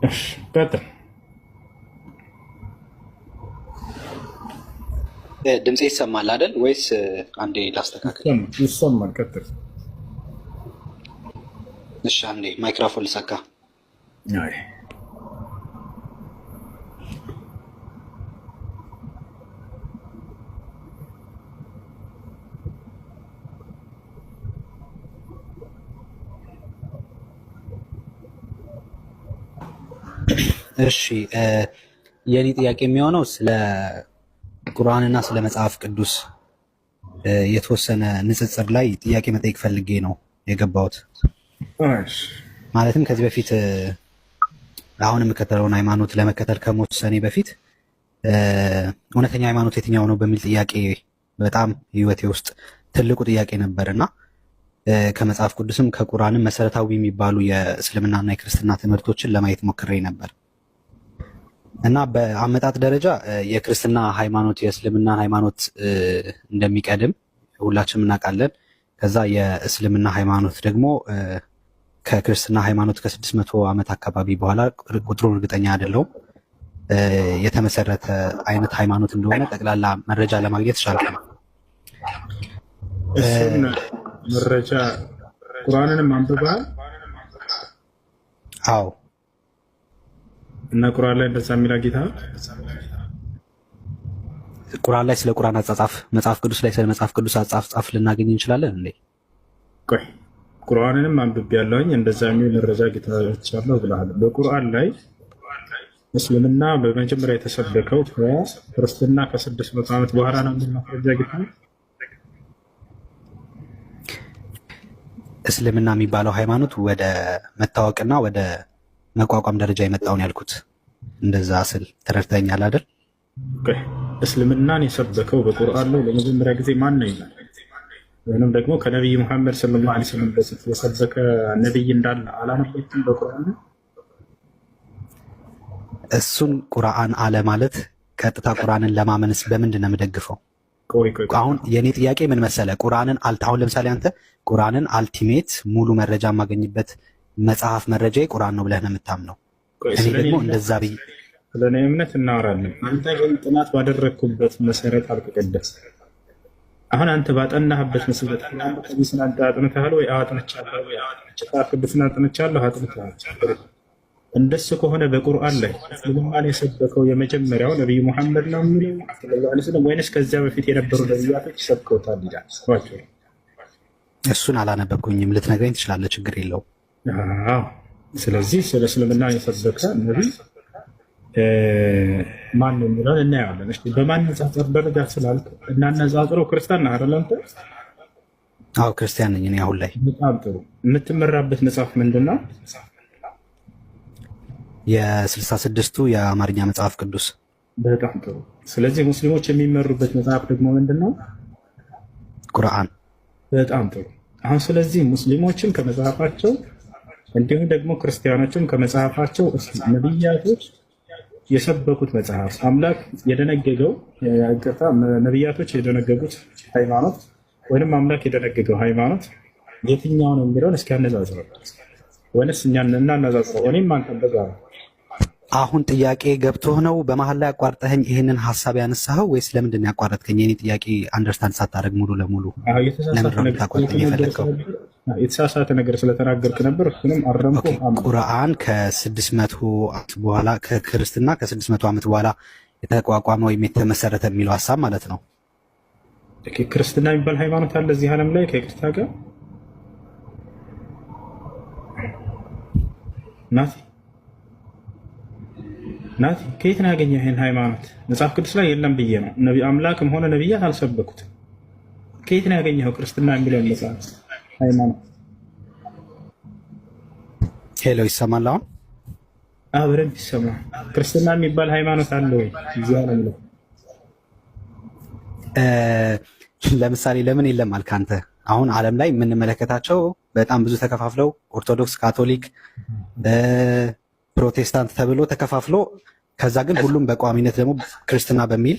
እሺ ቀጥል። ድምጼ ይሰማል አይደል? ወይስ አንዴ ላስተካክል? ይሰማል። ቀጥል። እሺ አንዴ ማይክሮፎን ልሰካ። አይ እሺ የኔ ጥያቄ የሚሆነው ስለ ቁርአንና ስለ መጽሐፍ ቅዱስ የተወሰነ ንጽጽር ላይ ጥያቄ መጠየቅ ፈልጌ ነው የገባሁት። ማለትም ከዚህ በፊት አሁን የምከተለውን ሃይማኖት ለመከተል ከመወሰኔ በፊት እውነተኛ ሃይማኖት የትኛው ነው በሚል ጥያቄ በጣም ህይወቴ ውስጥ ትልቁ ጥያቄ ነበርና ከመጽሐፍ ቅዱስም ከቁርአንም መሰረታዊ የሚባሉ የእስልምናና የክርስትና ትምህርቶችን ለማየት ሞክሬ ነበር እና በአመጣጥ ደረጃ የክርስትና ሃይማኖት የእስልምና ሃይማኖት እንደሚቀድም ሁላችንም እናውቃለን። ከዛ የእስልምና ሃይማኖት ደግሞ ከክርስትና ሃይማኖት ከ600 ዓመት አካባቢ በኋላ ቁጥሩን እርግጠኛ አይደለሁም የተመሰረተ አይነት ሃይማኖት እንደሆነ ጠቅላላ መረጃ ለማግኘት ቻልኩ። መረጃ ቁርአንንም አንብበሃል? አዎ። እና ቁርአን ላይ እንደዛ የሚል ጌታ ቁርአን ላይ ስለ ቁርአን አጻጻፍ መጽሐፍ ቅዱስ ላይ ስለ መጽሐፍ ቅዱስ አጻጻፍ ልናገኝ እንችላለን እንዴ? ቆይ ቁርአንንም አንብቤያለሁኝ እንደዛ የሚል መረጃ ጌታዎች አለው ብለሃል። በቁርአን ላይ እስልምና በመጀመሪያ የተሰበከው ክርስትና ከ600 ዓመት በኋላ ነው የሚል መረጃ ጌታ እስልምና የሚባለው ሃይማኖት ወደ መታወቅና ወደ መቋቋም ደረጃ የመጣውን ያልኩት እንደዛ ስል ተረድተኛል አይደል? እስልምናን የሰበከው በቁርአን ላይ ለመጀመሪያ ጊዜ ማን ነው ይላል? ወይንም ደግሞ ከነቢይ መሐመድ ሰለላሁ ዐለይሂ ወሰለም በፊት የሰበከ ነቢይ እንዳለ አላነበብኩም በቁርአን? እሱን ቁርአን አለ ማለት ቀጥታ ቁርአንን ለማመንስ በምንድን ነው የምደግፈው? አሁን የኔ ጥያቄ ምን መሰለ፣ ቁርአንን አሁን ለምሳሌ አንተ ቁርአንን አልቲሜት ሙሉ መረጃ የማገኝበት መጽሐፍ መረጃ ቁርአን ነው ብለህ ነው የምታምነው? እኔ ደግሞ እንደዛ ብዬ ስለኔ እምነት እናወራለን። አንተ ግን ጥናት ባደረግኩበት መሰረት አልተቀደስ። አሁን አንተ ባጠናህበት መሰረት አንተ ከቢስና አጥንተሃል ወይ? አጥንቻለሁ ወይ? መጽሐፍ ቅዱስን አጥንቻለሁ አጥንቻለሁ። እንደሱ ከሆነ በቁርአን ላይ እስልምናን የሰበከው የመጀመሪያው ነብዩ መሐመድ ነው የሚለው ሰለላሁ ዐለይሂ ወሰለም ወይንስ ከዚያ በፊት የነበሩ ነብያቶች ሰብከውታል ይላል? እሱን አላነበብኩኝም። ልትነግረኝ ትችላለህ? ችግር የለውም። ስለዚህ ስለ እስልምና የሰበከ ነቢይ ማን ነው የሚለውን እናየዋለን። እሺ በማነጻጸር ደረጃ ስላልክ እናነጻጽረው። ክርስቲያን ነህ አይደል አንተ? አዎ ክርስቲያን ነኝ እኔ አሁን ላይ። በጣም ጥሩ። የምትመራበት መጽሐፍ ምንድን ነው? የ66ቱ የአማርኛ መጽሐፍ ቅዱስ። በጣም ጥሩ። ስለዚህ ሙስሊሞች የሚመሩበት መጽሐፍ ደግሞ ምንድን ነው? ቁርአን። በጣም ጥሩ። አሁን ስለዚህ ሙስሊሞችን ከመጽሐፋቸው እንዲሁም ደግሞ ክርስቲያኖችን ከመጽሐፋቸው ነቢያቶች የሰበኩት መጽሐፍ አምላክ የደነገገው ነቢያቶች የደነገጉት ሃይማኖት ወይንም አምላክ የደነገገው ሃይማኖት የትኛው ነው የሚለውን እስኪ አነጻጽረው። ወይንስ እኛ እናነጻጽረው? እኔም አንተም በዛ ነው። አሁን ጥያቄ ገብቶህ ነው በመሀል ላይ አቋርጠኸኝ ይህንን ሀሳብ ያነሳኸው ወይስ ለምንድን ነው ያቋረጥከኝ? የኔ ጥያቄ አንደርስታንድ ሳታደርግ ሙሉ ለሙሉ የተሳሳተ ነገር ስለተናገርክ ነበር። እሱንም አረምኩ። ቁርአን ከ600 ዓመት በኋላ ከክርስትና ከ600 ዓመት በኋላ የተቋቋመ ወይም የተመሰረተ የሚለው ሀሳብ ማለት ነው። ክርስትና የሚባል ሃይማኖት አለ እዚህ ዓለም ላይ ከይቅርታ ጋር ናቲ ከየት ነው ያገኘው ይሄን ሃይማኖት? መጽሐፍ ቅዱስ ላይ የለም ብዬ ነው። ነቢ አምላክም ሆነ ነቢያት አልሰበኩትም። ከየት ነው ያገኘው ክርስትና የሚለውን መጽሐፍ ሃይማኖት? ሄሎ ይሰማል? አሁን አብረን ይሰማል። ክርስትና የሚባል ሃይማኖት አለ ወይ እዚህ ዓለም ላይ? ለምሳሌ ለምን የለም አልክ አንተ? አሁን ዓለም ላይ የምንመለከታቸው በጣም ብዙ ተከፋፍለው ኦርቶዶክስ፣ ካቶሊክ፣ ፕሮቴስታንት ተብሎ ተከፋፍሎ ከዛ ግን ሁሉም በቋሚነት ደግሞ ክርስትና በሚል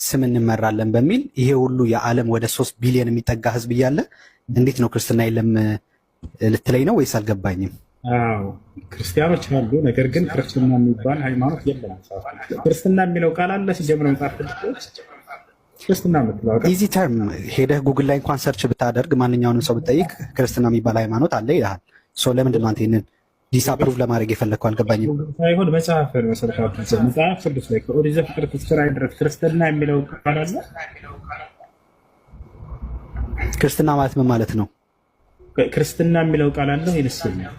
ስም እንመራለን በሚል ይሄ ሁሉ የዓለም ወደ 3 ቢሊዮን የሚጠጋ ህዝብ እያለ እንዴት ነው ክርስትና የለም ልትለኝ ነው ወይስ? አልገባኝም። አዎ ክርስቲያኖች አሉ። ነገር ግን ክርስትና የሚባል ሃይማኖት የለም። ክርስትና የሚለው ቃል አለ ሲጀምር መጽሐፍ ቅዱስ ክርስትና የምትለው ኢዚ ተርም ሄደህ ጉግል ላይ እንኳን ሰርች ብታደርግ ማንኛውንም ሰው ብትጠይቅ ክርስትና የሚባል ሃይማኖት አለ ይልሃል። ለምንድን ነው አንተ ይህንን ዲስአፕሩቭ ለማድረግ የፈለግከው? አልገባኝም። ሳይሆን መጽሐፍ መጽሐፍ ቅዱስ ላይ ከኦሪት ዘፍጥረት እስከ ራዕይ ድረስ ክርስትና የሚለው ቃል አለ። ክርስትና ማለት ምን ማለት ነው? ክርስትና የሚለው ቃል አለ ወይስ የለም?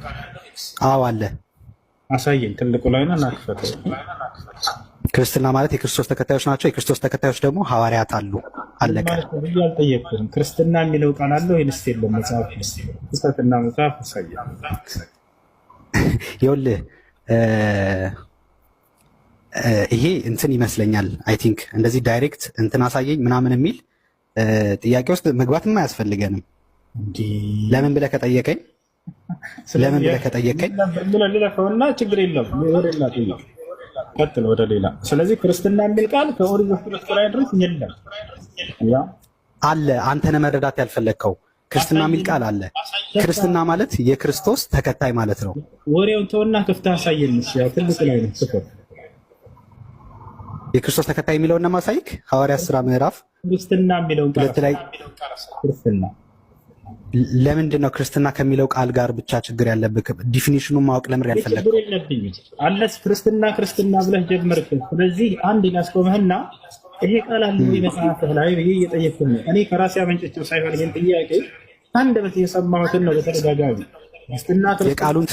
አዎ አለ። አሳየኝ። ትልቁ ላይ ነው እናክፈተው። ክርስትና ማለት የክርስቶስ ተከታዮች ናቸው። የክርስቶስ ተከታዮች ደግሞ ሐዋርያት አሉ። አለቀ። አልጠየቅኩም። ክርስትና የሚለው ቃል አለ ወይስ የለም? መጽሐፍ ክርስትና መጽሐፍ አሳየኝ። ይኸውልህ ይሄ እንትን ይመስለኛል። አይ ቲንክ እንደዚህ ዳይሬክት እንትን አሳየኝ ምናምን የሚል ጥያቄ ውስጥ መግባትም አያስፈልገንም። ለምን ብለህ ከጠየቀኝ ልለፈውና ችግር የለም ቀጥል ወደ ሌላ። ስለዚህ ክርስትና የሚል ቃል ከኦሪት ዘፍጥረት እስከ ራዕይ ድረስ የለም አለ። አንተ ነህ መረዳት ያልፈለግከው። ክርስትና የሚል ቃል አለ። ክርስትና ማለት የክርስቶስ ተከታይ ማለት ነው። ወሬውን ተውና ክፍተህ አሳየን። ያው ትልቁ ላይ ነው ጽፈት የክርስቶስ ተከታይ የሚለውን ነው ማሳይክ። ሐዋርያት ሥራ ምዕራፍ ክርስትና የሚለውን ቃል ላይ ክርስትና ለምንድን ነው ክርስትና ከሚለው ቃል ጋር ብቻ ችግር ያለብህ? ዲፊኒሽኑን ማወቅ ለምን ያልፈለግከው? አለስ ክርስትና ብለህ ጀመርክ። ስለዚህ አንድ ያስቆምህና ይሄ ቃል አለ ወይ መጽሐፍህ ላይ ብዬ እየጠየቅኩህ ነው። እኔ ከራሴ አመንጭቼው ሳይሆን ይሄን ጥያቄ አንደበት የሰማሁትን ነው በተደጋጋሚ። የቃሉን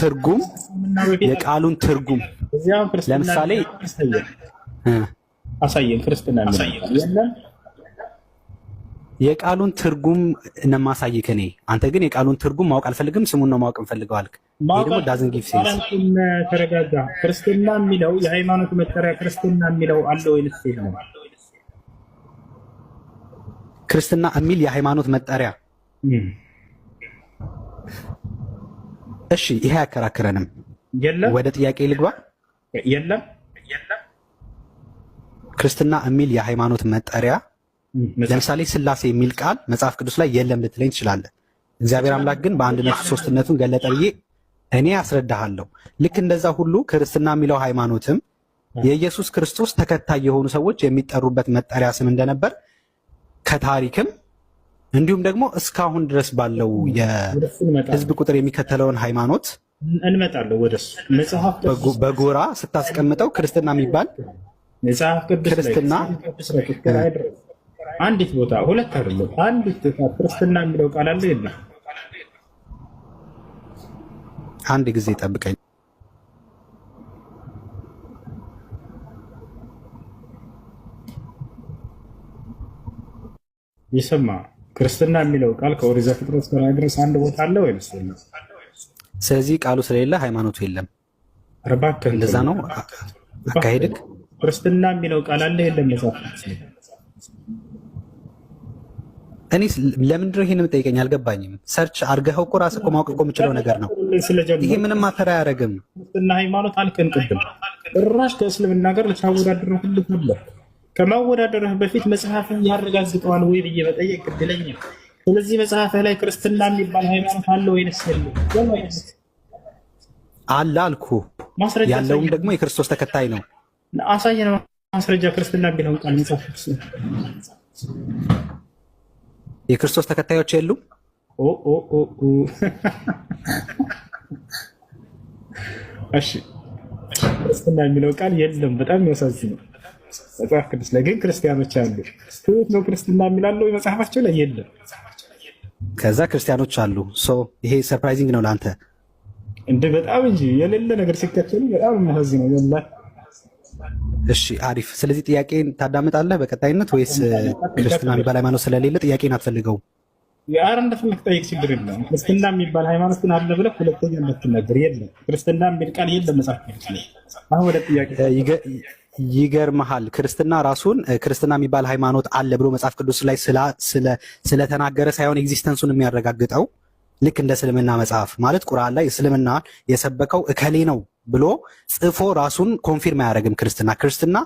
ትርጉም ለምሳሌ አሳየን። ክርስትና የለም የቃሉን ትርጉም እነማሳይክ እኔ። አንተ ግን የቃሉን ትርጉም ማወቅ አልፈልግም፣ ስሙን ነው ማወቅ እንፈልገው አልክ። ይሄ ደግሞ ዳዝንት ጊቭ ሴንስ። ተረጋጋ። ክርስትና የሚለው የሃይማኖት መጠሪያ ክርስትና የሚለው አለ ወይስ የለም? ክርስትና የሚል የሃይማኖት መጠሪያ እሺ፣ ይሄ አያከራክረንም። ወደ ጥያቄ ልግባ። የለም ክርስትና የሚል የሃይማኖት መጠሪያ ለምሳሌ ስላሴ የሚል ቃል መጽሐፍ ቅዱስ ላይ የለም ልትለኝ ትችላለህ። እግዚአብሔር አምላክ ግን በአንድነቱ ሶስትነቱን ገለጠ ብዬ እኔ አስረዳሃለሁ። ልክ እንደዛ ሁሉ ክርስትና የሚለው ሃይማኖትም የኢየሱስ ክርስቶስ ተከታይ የሆኑ ሰዎች የሚጠሩበት መጠሪያ ስም እንደነበር ከታሪክም እንዲሁም ደግሞ እስካሁን ድረስ ባለው የሕዝብ ቁጥር የሚከተለውን ሃይማኖት እንመጣለን። ወደሱ መጽሐፍ በጎራ ስታስቀምጠው ክርስትና የሚባል መጽሐፍ ቅዱስ ክርስትና አንዲት ቦታ ሁለት አይደለም፣ አንዲት ቦታ ክርስትና የሚለው ቃል አለ የለም? አንድ ጊዜ ጠብቀኝ። ይሰማ ክርስትና የሚለው ቃል ከኦሪት ዘፍጥረት እስከ ራዕይ ድረስ አንድ ቦታ አለ ወይስ የለም? ስለዚህ ቃሉ ስለሌለ ሃይማኖቱ የለም። እባክህ እንደዛ ነው አካሄድክ። ክርስትና የሚለው ቃል አለ የለም? መጽሐፍ እኔ ለምንድን ነው ይሄን የምጠይቀኝ? አልገባኝም። ሰርች አድርገኸው እኮ ራስህ እኮ ማወቅ እኮ የምችለው ነገር ነው። ይሄ ምንም ማተር አያደርግም። ክርስትና ሃይማኖት አልከን ቅድም ጭራሽ ከእስልምና ጋር ልታወዳድረው ሁሉ ነበር። ከማወዳደርህ በፊት መጽሐፍን ያረጋግጠዋል ወይ ብዬ መጠየቅ ግድለኛ። ስለዚህ መጽሐፍህ ላይ ክርስትና የሚባል ሃይማኖት አለ ወይንስ የለም? አለ አልኩህ። ያለውም ደግሞ የክርስቶስ ተከታይ ነው። አሳየን ማስረጃ። ክርስትና የሚለውን ቃል መጽሐፍ የክርስቶስ ተከታዮች የሉም። እሺ ክርስትና የሚለው ቃል የለም። በጣም የሚያሳዝነው መጽሐፍ ቅዱስ ላይ ግን ክርስቲያኖች አሉ። ትሁት ነው ክርስትና የሚላለው መጽሐፋቸው ላይ የለም። ከዛ ክርስቲያኖች አሉ። ይሄ ሰርፕራይዚንግ ነው ለአንተ እንደ በጣም እንጂ የሌለ ነገር ሲከተሉ በጣም የሚያሳዝነው ነው። እሺ አሪፍ። ስለዚህ ጥያቄን ታዳምጣለህ በቀጣይነት ወይስ ክርስትና የሚባል ሃይማኖት ስለሌለ ጥያቄን አትፈልገውም? የአረ እንደፈለክ ጠይቅ፣ ችግር የለም። ክርስትና የሚባል ሃይማኖት ግን አለ ብለህ ሁለተኛ እንዳትናገር። የለም ክርስትና የሚል ቃል የለም መጽሐፍ ቅዱስ ላይ። አሁን ወደ ጥያቄ ይገርምሃል። ክርስትና ራሱን ክርስትና የሚባል ሃይማኖት አለ ብሎ መጽሐፍ ቅዱስ ላይ ስለተናገረ ሳይሆን ኤግዚስተንሱን የሚያረጋግጠው ልክ እንደ እስልምና መጽሐፍ ማለት ቁርአን ላይ እስልምና የሰበከው እከሌ ነው ብሎ ጽፎ ራሱን ኮንፊርም አያደርግም። ክርስትና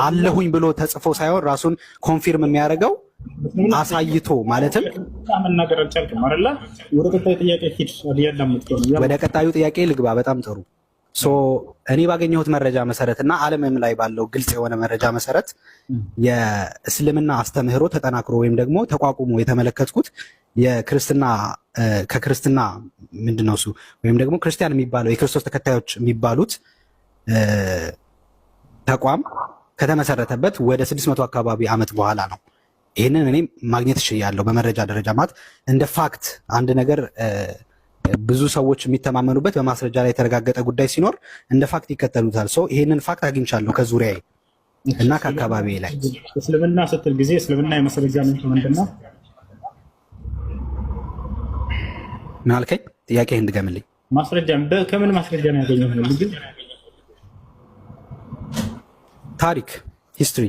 አለሁኝ ብሎ ተጽፎ ሳይሆን ራሱን ኮንፊርም የሚያደርገው አሳይቶ ማለትም መናገር አልቻልክም አይደል? ወደ ቀጣዩ ጥያቄ ልግባ። በጣም ጥሩ። እኔ ባገኘሁት መረጃ መሰረት እና ዓለምም ላይ ባለው ግልጽ የሆነ መረጃ መሰረት የእስልምና አስተምህሮ ተጠናክሮ ወይም ደግሞ ተቋቁሞ የተመለከትኩት ከክርስትና ምንድነው እሱ ወይም ደግሞ ክርስቲያን የሚባለው የክርስቶስ ተከታዮች የሚባሉት ተቋም ከተመሰረተበት ወደ 600 አካባቢ ዓመት በኋላ ነው። ይህንን እኔ ማግኘት እችላለሁ በመረጃ ደረጃ። ማለት እንደ ፋክት አንድ ነገር ብዙ ሰዎች የሚተማመኑበት በማስረጃ ላይ የተረጋገጠ ጉዳይ ሲኖር እንደ ፋክት ይከተሉታል። ይህንን ፋክት አግኝቻለሁ ከዙሪያዬ እና ከአካባቢ ላይ። እስልምና ስትል ጊዜ እስልምና የማስረጃ ምንጭ ምንድን ነው? ምን አልከኝ? ጥያቄ እንድገምልኝ። ማስረጃ ከምን ማስረጃ ነው ያገኘው? ታሪክ፣ ሂስትሪ።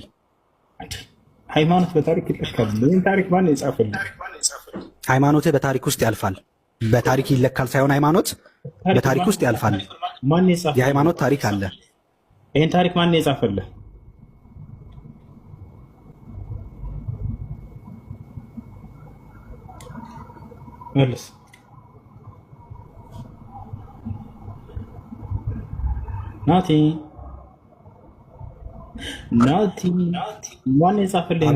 ሃይማኖት በታሪክ ይለካል። ይህን ታሪክ ማን የጻፈልህ? ሃይማኖትህ በታሪክ ውስጥ ያልፋል። በታሪክ ይለካል ሳይሆን ሃይማኖት በታሪክ ውስጥ ያልፋል። የሃይማኖት ታሪክ አለ። ይህን ታሪክ ማን የጻፈልህ? መልስ። ናቲ ማን የጻፈልህ?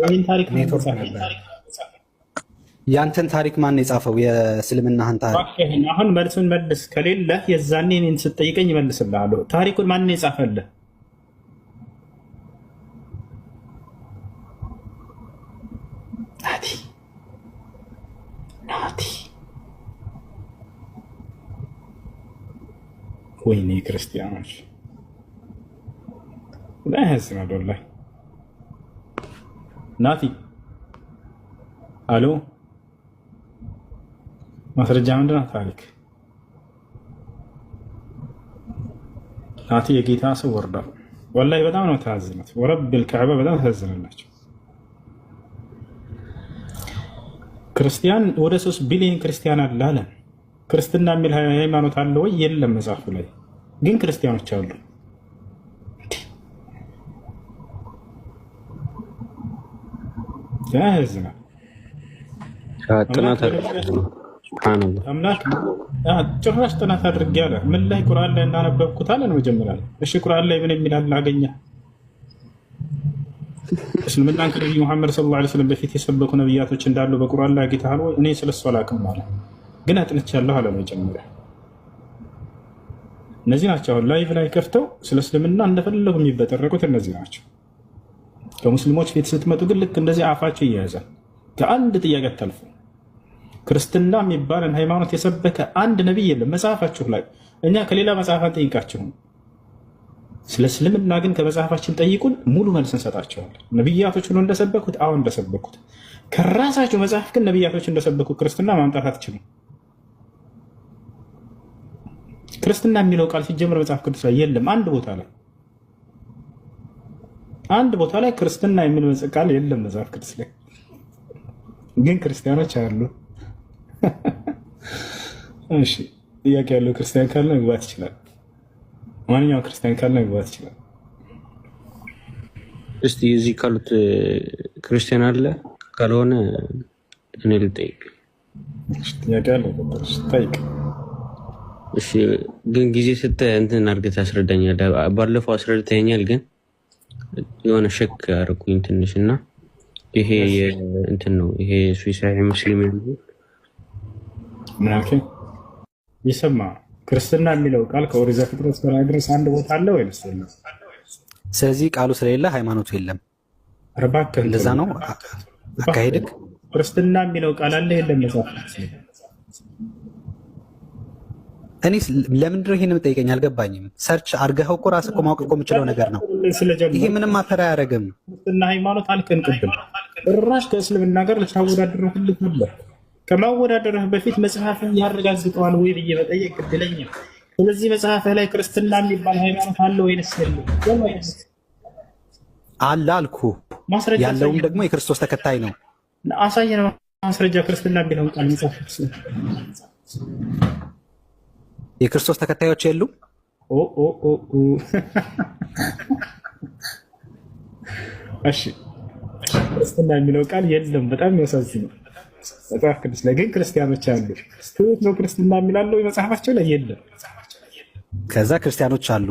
ይህን ታሪክ ያንተን ታሪክ ማን የጻፈው? የእስልምናህን ታሪክ። አሁን መልሱን መልስ። ከሌለ የዛኔ እኔን ስትጠይቀኝ እመልስልሃለሁ። ታሪኩን ማን የጻፈልህ? ናቲ ወይኔ ክርስቲያኖች ላይ ያዝናል ወላሂ። ናቲ አሎ፣ ማስረጃ ምንድነው? ታሪክ ናቲ የጌታ ሰው ወርዷል። ወላሂ በጣም ነው ታዝነት። ወረብል ከዕባ በጣም ታዝናላችሁ። ክርስቲያን ወደ 3 ቢሊዮን ክርስቲያን አለ አለ። ክርስትና የሚል ሃይማኖት አለ ወይ? የለም። መጽሐፉ ላይ ግን ክርስቲያኖች አሉ። ያዝናል። ጭራሽ ጥናት አድርጌ አለ። ምን ላይ? ቁርአን ላይ እንዳነበብኩት አለ ነው መጀመሪያ። እሺ ቁርአን ላይ ምን የሚል አለ? አገኘ እስልምናን ከነቢዩ ሙሐመድ ሰለላሁ ዐለይሂ ወሰለም በፊት የሰበኩ ነቢያቶች እንዳሉ በቁርአን ላይ አግኝተሃል ወይ? እኔ ስለሱ አላውቅም አለ። ግን አጥንቻለሁ አለ መጀመሪያ። እነዚህ ናቸው አሁን ላይቭ ላይ ከፍተው ስለ እስልምና እንደፈለጉ የሚበጠረቁት እነዚህ ናቸው። ከሙስሊሞች ፊት ስትመጡ ግን ልክ እንደዚህ አፋቸው ይያዛል። ከአንድ ጥያቄ አታልፉ። ክርስትና የሚባልን ሃይማኖት የሰበከ አንድ ነቢይ የለም መጽሐፋችሁ ላይ። እኛ ከሌላ መጽሐፍ አንጠይቃችሁም። ስለ እስልምና ግን ከመጽሐፋችን ጠይቁን፣ ሙሉ መልስ እንሰጣቸዋለን። ነቢያቶች ሁሉ እንደሰበኩት አሁን እንደሰበኩት ከራሳቸው መጽሐፍ ግን ነቢያቶች እንደሰበኩ ክርስትና ማምጣት አትችሉም። ክርስትና የሚለው ቃል ሲጀምር መጽሐፍ ቅዱስ ላይ የለም። አንድ ቦታ ላይ ክርስትና የሚል ቃል የለም መጽሐፍ ቅዱስ ላይ። ግን ክርስቲያኖች አሉ። እሺ ጥያቄ ያለው ክርስቲያን ካለ መግባት ይችላል። ማንኛውም ክርስቲያን ካለ መግባት ይችላል። እስቲ እዚህ ካሉት ክርስቲያን አለ? ካልሆነ እኔ ልጠይቅ። ጥያቄ ያለው ጠይቅ። እሺ ግን ጊዜ ስትህ እንትን አድርገህ ታስረዳኛለህ። ባለፈው አስረድተኛል፣ ግን የሆነ ሸክ አደረኩኝ ትንሽ እና ይሄ እንትን ነው ይሄ ሱሳይ ሙስሊም ምናልከኝ ይሰማ። ክርስትና የሚለው ቃል ከኦሪት ዘፍጥረት እስከ ራዕይ ድረስ አንድ ቦታ አለ ወይስ የለም? ስለዚህ ቃሉ ስለሌለ ሃይማኖቱ የለም። እባክህ እንደዛ ነው አካሄድክ። ክርስትና የሚለው ቃል አለ የለም? መጽሐፍ እኔ ለምንድነው ይሄን የምጠይቀኝ? አልገባኝም። ሰርች አድርገኸው እኮ ራስህ እኮ ማወቅ እኮ የምችለው ነገር ነው። ይሄ ምንም ማፈር አያደርግም። ክርስትና ሃይማኖት አልከን ቅድም ጭራሽ ከእስልምና ጋር ልታወዳድረው ሁልህ ነበር። ከማወዳደርህ በፊት መጽሐፍህ ያረጋግጠዋል ወይ ብዬ መጠየቅ ግድለኛ። ስለዚህ መጽሐፍህ ላይ ክርስትና የሚባል ሃይማኖት አለ ወይንስ የለም? አለ አልኩ። ያለውም ደግሞ የክርስቶስ ተከታይ ነው። አሳየን ማስረጃ። ክርስትና የሚለውን ቃል መጽሐፍ የክርስቶስ ተከታዮች የሉም? ኦ ኦ ኦ ኦ። እሺ ክርስትና የሚለው ቃል የለም። በጣም የሚያሳዝነው መጽሐፍ ቅዱስ ላይ ግን ክርስቲያኖች አሉ። ትሁት ነው ክርስትና የሚላለው መጽሐፋቸው ላይ የለም። ከዛ ክርስቲያኖች አሉ።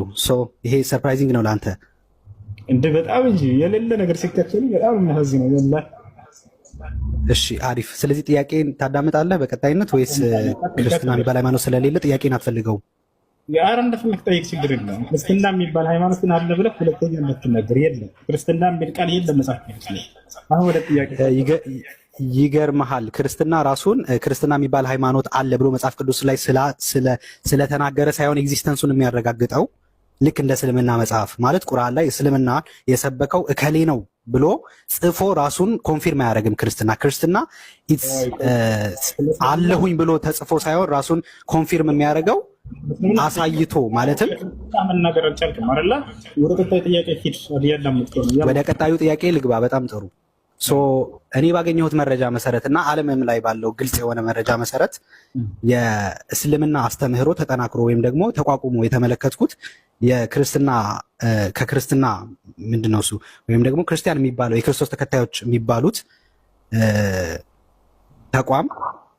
ይሄ ሰርፕራይዚንግ ነው ለአንተ እንደ በጣም እንጂ የሌለ ነገር ሲከተሉ በጣም የሚያሳዝነው ወላሂ። እሺ አሪፍ። ስለዚህ ጥያቄን ታዳምጣለህ በቀጣይነት ወይስ ክርስትና የሚባል ሃይማኖት ስለሌለ ጥያቄን አትፈልገውም? የአረ እንደፈለክ ጠይቅ፣ ችግር የለም። ክርስትና የሚባል ሃይማኖት ግን አለ ብለህ ሁለተኛ እንዳትናገር። የለም ክርስትና የሚል ቃል የለም መጽሐፍ ቅዱስ ላይ። አሁን ወደ ጥያቄ ይገርመሃል። ክርስትና ራሱን ክርስትና የሚባል ሃይማኖት አለ ብሎ መጽሐፍ ቅዱስ ላይ ስለተናገረ ሳይሆን ኤግዚስተንሱን የሚያረጋግጠው ልክ እንደ እስልምና መጽሐፍ ማለት ቁርአን ላይ እስልምና የሰበከው እከሌ ነው ብሎ ጽፎ ራሱን ኮንፊርም አያደርግም። ክርስትና አለሁኝ ብሎ ተጽፎ ሳይሆን ራሱን ኮንፊርም የሚያደርገው አሳይቶ ማለትም መናገር አልቻልክም አይደል? ወደ ቀጣዩ ጥያቄ ሂድ። ወደ ቀጣዩ ጥያቄ ልግባ። በጣም ጥሩ። እኔ ባገኘሁት መረጃ መሰረት እና ዓለምም ላይ ባለው ግልጽ የሆነ መረጃ መሰረት የእስልምና አስተምህሮ ተጠናክሮ ወይም ደግሞ ተቋቁሞ የተመለከትኩት የክርስትና ከክርስትና ምንድነው እሱ ወይም ደግሞ ክርስቲያን የሚባለው የክርስቶስ ተከታዮች የሚባሉት ተቋም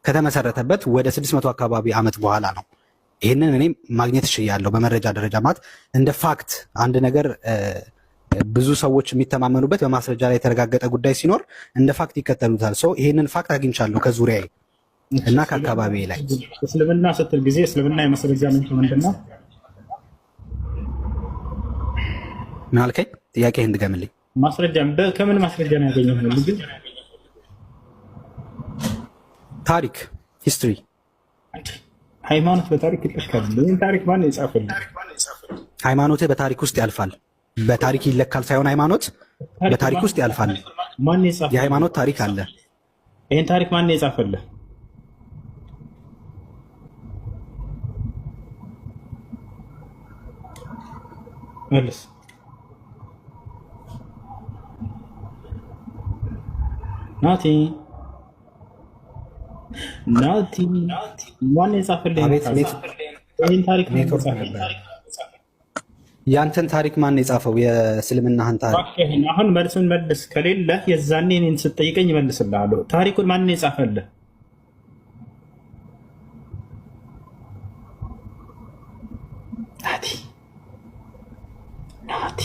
ከተመሰረተበት ወደ 600 አካባቢ ዓመት በኋላ ነው። ይህንን እኔ ማግኘት እችላለሁ በመረጃ ደረጃ። ማለት እንደ ፋክት አንድ ነገር ብዙ ሰዎች የሚተማመኑበት በማስረጃ ላይ የተረጋገጠ ጉዳይ ሲኖር እንደ ፋክት ይከተሉታል። ይህንን ፋክት አግኝቻለሁ ከዙሪያዬ እና ከአካባቢ ላይ። እስልምና ስትል ጊዜ እስልምና የማስረጃ ምንጭ ምንድን ነው? ምን አልከኝ? ጥያቄ እንድገምልኝ። ማስረጃ ከምን ማስረጃ ነው ያገኘው? ግን ታሪክ፣ ሂስትሪ። ሃይማኖት በታሪክ ይለካል። ይህን ታሪክ ማን የጻፈልህ? ሃይማኖትህ በታሪክ ውስጥ ያልፋል። በታሪክ ይለካል ሳይሆን ሃይማኖት በታሪክ ውስጥ ያልፋል። ማን የጻፈ የሃይማኖት ታሪክ አለ። ይህን ታሪክ ማን የጻፈልህ? መልስ። ናቲ ማን የጻፈልህ? ይህን ታሪክ ማን የጻፈልህ? ያንተን ታሪክ ማን የጻፈው? የእስልምናህን ታሪክ። አሁን መልሱን መልስ። ከሌለ የዛኔ እኔን ስትጠይቀኝ እመልስልሃለሁ። ታሪኩን ማን የጻፈልህ? ናቲ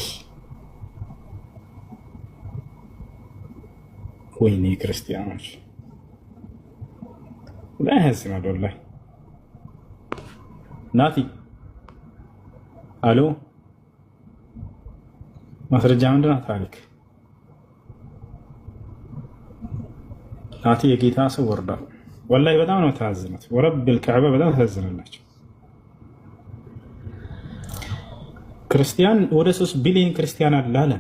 ወይኔ ክርስቲያኖች ላይ ያዝናል ወላሂ። ናቲ አሎ፣ ማስረጃ ምንድን ነው? ታሪክ ናቲ የጌታ ሰው ወርዷል። ወላሂ በጣም ነው ታዝነት። ወረብል ከዕባ በጣም ታዝናላችሁ። ክርስቲያን ወደ 3 ቢሊዮን ክርስቲያን አለ አለ።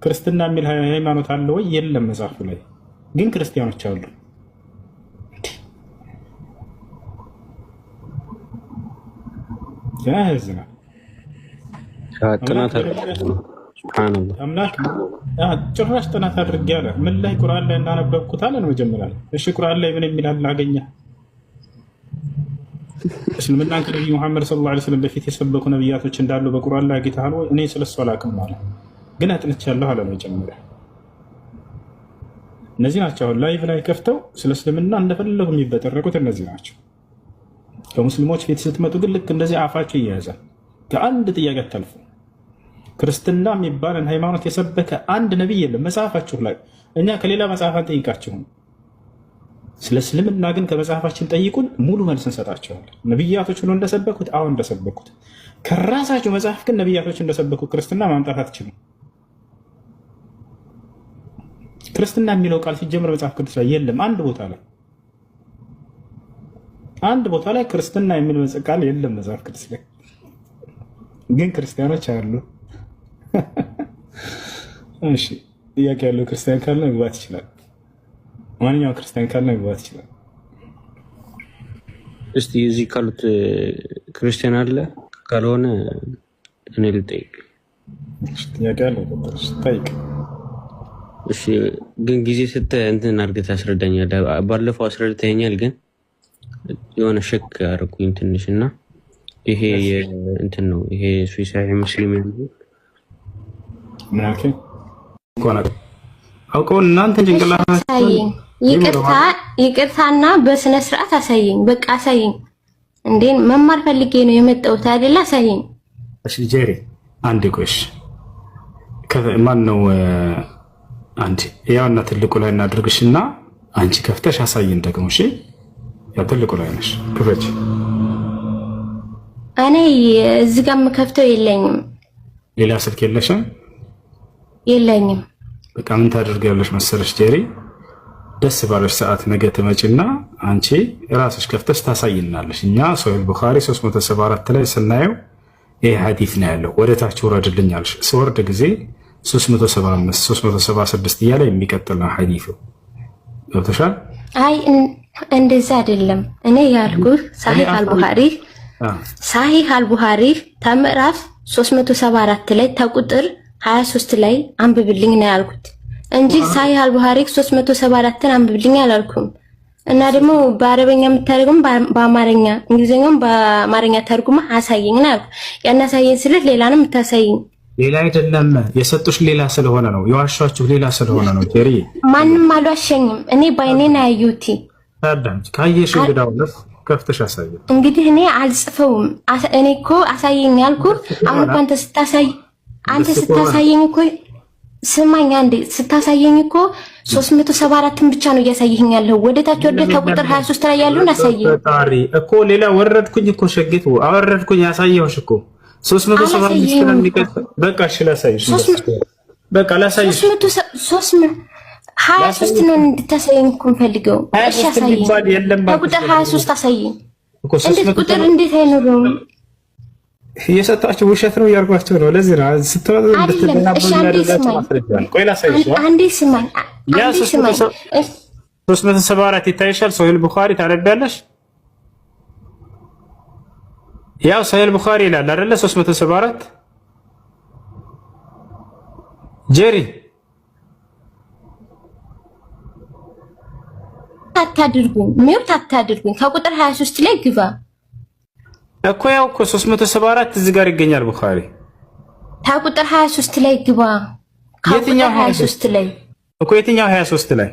ክርስትና የሚል ሃይማኖት አለ ወይ? የለም መጽሐፉ ላይ ግን ክርስቲያኖች አሉ። ያዝናል። ጭራሽ ጥናት አድርጌ አለ። ምን ላይ? ቁርአን ላይ እናነበብኩት አለን መጀመሪያ። እሺ ቁርአን ላይ ምን የሚል አለ? አገኘ እስልምናን ከነቢዩ ሙሐመድ ሰለላሁ ዐለይሂ ወሰለም በፊት የሰበኩ ነቢያቶች እንዳሉ በቁርአን ላይ አግኝተሃል ወይ? እኔ ስለሱ አላውቅም አለ። ግን አጥንቻለሁ አለ መጀመሪያ። እነዚህ ናቸው አሁን ላይቭ ላይ ከፍተው ስለ እስልምና እንደፈለጉ የሚበጠረቁት እነዚህ ናቸው። ከሙስሊሞች ፊት ስትመጡ ግን ልክ እንደዚህ አፋቸው ይያዛል። ከአንድ ጥያቄ አታልፉ። ክርስትና የሚባልን ሃይማኖት የሰበከ አንድ ነቢይ የለም መጽሐፋችሁ ላይ። እኛ ከሌላ መጽሐፍ አንጠይቃችሁም። ስለ እስልምና ግን ከመጽሐፋችን ጠይቁን፣ ሙሉ መልስ እንሰጣቸዋለን። ነቢያቶች ብሎ እንደሰበኩት አሁን እንደሰበኩት ከራሳቸው መጽሐፍ ግን ነቢያቶች እንደሰበኩት ክርስትና ማምጣት አትችሉም። ክርስትና የሚለው ቃል ሲጀምር መጽሐፍ ቅዱስ ላይ የለም። አንድ ቦታ ላይ ክርስትና የሚል ቃል የለም መጽሐፍ ቅዱስ ላይ። ግን ክርስቲያኖች አሉ። እሺ ጥያቄ ያለው ክርስቲያን ካለ መግባት ይችላል። ማንኛውም ክርስቲያን ካለ መግባት ይችላል። እስቲ እዚህ ካሉት ክርስቲያን አለ? ካልሆነ እኔ ልጠይቅ። ጥያቄ ያለው ጠይቅ። እሺ ግን ጊዜ ስትህ እንትን አድርገህ ታስረዳኛለህ። ባለፈው አስረድተኸኛል፣ ግን የሆነ ሸክ አደረኩኝ ትንሽ እና ይሄ እንትን ነው። ይሄ ሱሳሂህ ሙስሊም ነው። ምናልከ ኮና አውቀው እናንተ ጭንቅላታችሁ ይቅርታና በስነ ስርዓት አሳየኝ። በቃ አሳየኝ። እንዴ መማር ፈልጌ ነው የመጣሁት አይደል? አሳየኝ። እሺ ጄሪ አንድ ቆሽ ማን ነው አንቺ ያውና ትልቁ ላይ እናድርግሽና አንቺ ከፍተሽ አሳይን ደግሞ። እሺ ያው ትልቁ ላይ ነሽ ክፈች። እኔ እዚህ ጋር የምከፍተው የለኝም። ሌላ ስልክ የለሽም? የለኝም። በቃ ምን ታደርጊያለሽ መሰለሽ ጄሪ፣ ደስ ባለሽ ሰዓት ነገ ትመጪና አንቺ ራስሽ ከፍተሽ ታሳይናለሽ። እኛ ሶሒህ ቡኻሪ 374 ላይ ስናየው ይሄ ሐዲስ ነው ያለው። ወደ ታች ወረድልኛልሽ። ስወርድ ጊዜ 375 376 እያለ የሚቀጥል ነው ሐዲሱ። ገብተሻል? አይ እንደዛ አይደለም። እኔ ያልኩት ሳሂህ አልቡኻሪ ተምዕራፍ 374 ላይ ተቁጥር 23 ላይ አንብብልኝ ነው ያልኩት እንጂ ሳሂህ አልቡኻሪ 374ን አንብብልኝ አላልኩም። እና ደግሞ በአረበኛ የምታደርገው በአማርኛ እንግሊዘኛም በአማርኛ ተርጉማ አሳየኝ ነው ያልኩት። ያን አሳየኝ ስልህ ሌላ ነው የምታሳየኝ። ሌላ አይደለም የሰጡሽ ሌላ ስለሆነ ነው፣ የዋሻችሁ ሌላ ስለሆነ ነው ጄሪ። ማንም አልዋሸኝም። እኔ ባይኔ ነው ያዩት። ታዳምጪ ካየሽ እንግዳው ለፍ ከፍተሽ አሳየኝ። እንግዲህ እኔ አልጽፈውም። እኔ እኮ አሳየኝ ያልኩህ አሁን እኮ አንተ ስታሳየኝ እኮ ስማኝ አንዴ ስታሳየኝ እኮ 374ን ብቻ ነው እያሳየኝ ያለው። ወደታች ወደ ተቁጥር 23 ላይ ያለውን አሳየኝ እኮ። ሌላ ወረድኩኝ እኮ ሸጌቱ አወረድኩኝ ያሳየውሽ እኮ 375 ነው የሚቀጥል። በቃ እሺ ላሳይሽ። በቃ ላሳይሽ 23 ነው እንድታሳየኝ እኮ ፈልገው። እሺ አሳየኝ። ተቁጥር 23 አሳየኝ። እንዴት ቁጥር እንዴት አይኖርም? እየሰጣችሁ ውሸት ነው እያልኳቸው ነው። ለዚህ ነው ስትመጡ እንድትደናበሩ ያደርጋችሁ ማስረጃ። ቆይ ላሳይሽ። አንዴ ስማኝ። ያ 374 ይታይሻል። ሶሒህ ቡኻሪ ታነቢያለሽ? ያው ሶሒህ ቡኻሪ ይላል አይደለ? 374 ጄሪ አታድርጉኝ። ከቁጥር 23 ላይ ግባ እኮ። ያው እኮ 374 እዚህ ጋር ይገኛል ቡኻሪ። ከቁጥር 23 ላይ ግባ። የትኛው 23 ላይ እኮ? የትኛው 23 ላይ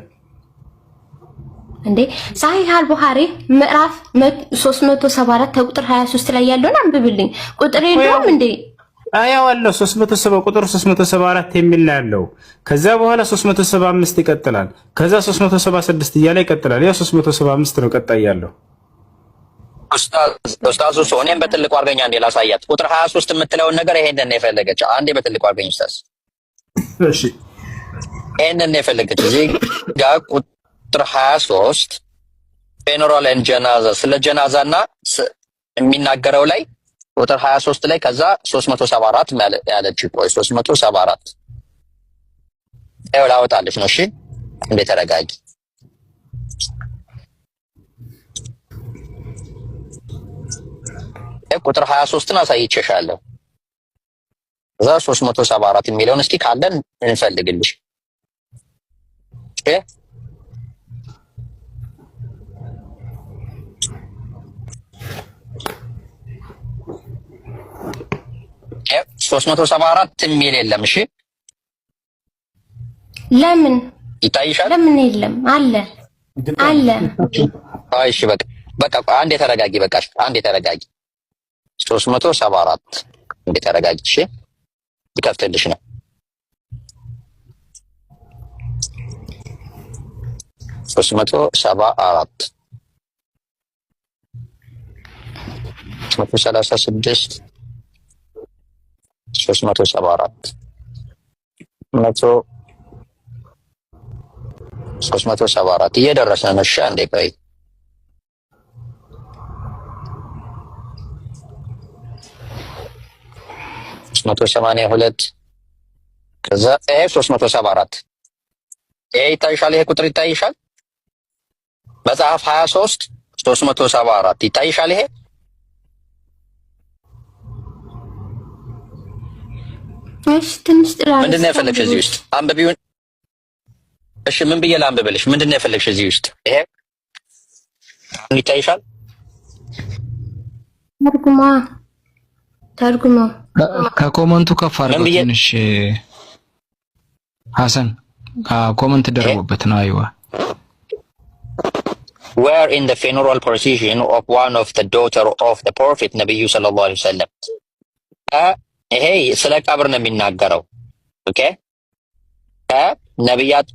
እንዴ? ሳሂህ አልቡኻሪ ምዕራፍ 374 ከቁጥር 23 ላይ ያለውን አንብብልኝ። ቁጥር የለውም እንዴ? አያው አለው 370 ቁጥር 374 የሚል ነው ያለው። ከዛ በኋላ 375 ይቀጥላል። ከዛ 376 እያለ ይቀጥላል። ያው 375 ነው ቀጣይ ያለው። ኡስታዝ እኔም በትልቁ አድርገኛ እንዴ ላሳያት። ቁጥር 23 የምትለውን ነገር ይሄንን ነው የፈለገች። አንዴ በትልቁ አድርገኝ ኡስታዝ። እሺ ይሄንን ነው የፈለገች። እዚህ ጋር ቁጥር 23 ፌኖራል ኤንድ ጀናዛ ስለ ጀናዛና የሚናገረው ላይ ቁጥር 23 ላይ ከዛ 374 ያለች። ቆይ 374 ይኸው ላወጣልሽ ነው። እሺ እንዴ ተረጋጊ። ቁጥር 23ን አሳይቼሻለሁ። ከዛ 374 የሚለውን እስኪ ካለን እንፈልግልሽ። እሺ 374 የሚል የለም። እሺ ለምን ይታይሻል? ለምን የለም? አለ። እሺ በቃ አንዴ ተረጋጊ። በቃ አንዴ ተረጋጊ። 374 አንዴ ተረጋጊ። እሺ ይከፍትልሽ ነው። 374 336 374 374 እየደረሰ ነው። እሺ አንዴ ቆይ። መቶ 82 ከዛ 374 ይሄ ይታይሻል። ይሄ ቁጥር ይታይሻል። መጽሐፍ 23 374 ይታይሻል። ይሄ እሺ ትንሽ ጥራት ምንድን ነው የፈለግሽ እዚህ ውስጥ አንብቢውን? እሺ ምን ብዬ ላንብብልሽ? ምንድን ነው የፈለግሽ እዚህ ውስጥ? ይሄ ይታይሻል። ተርጉማ ተርጉሞ ከኮመንቱ ከፍ አድርገው ትንሽ ሐሰን ኮመንት ደረቡበት ነው። አይዋ were in the funeral procession of one of the daughter of the prophet ነብዩ ሰለላሁ ዐለይሂ ወሰለም ይሄ ስለ ቀብር ነው የሚናገረው። ኦኬ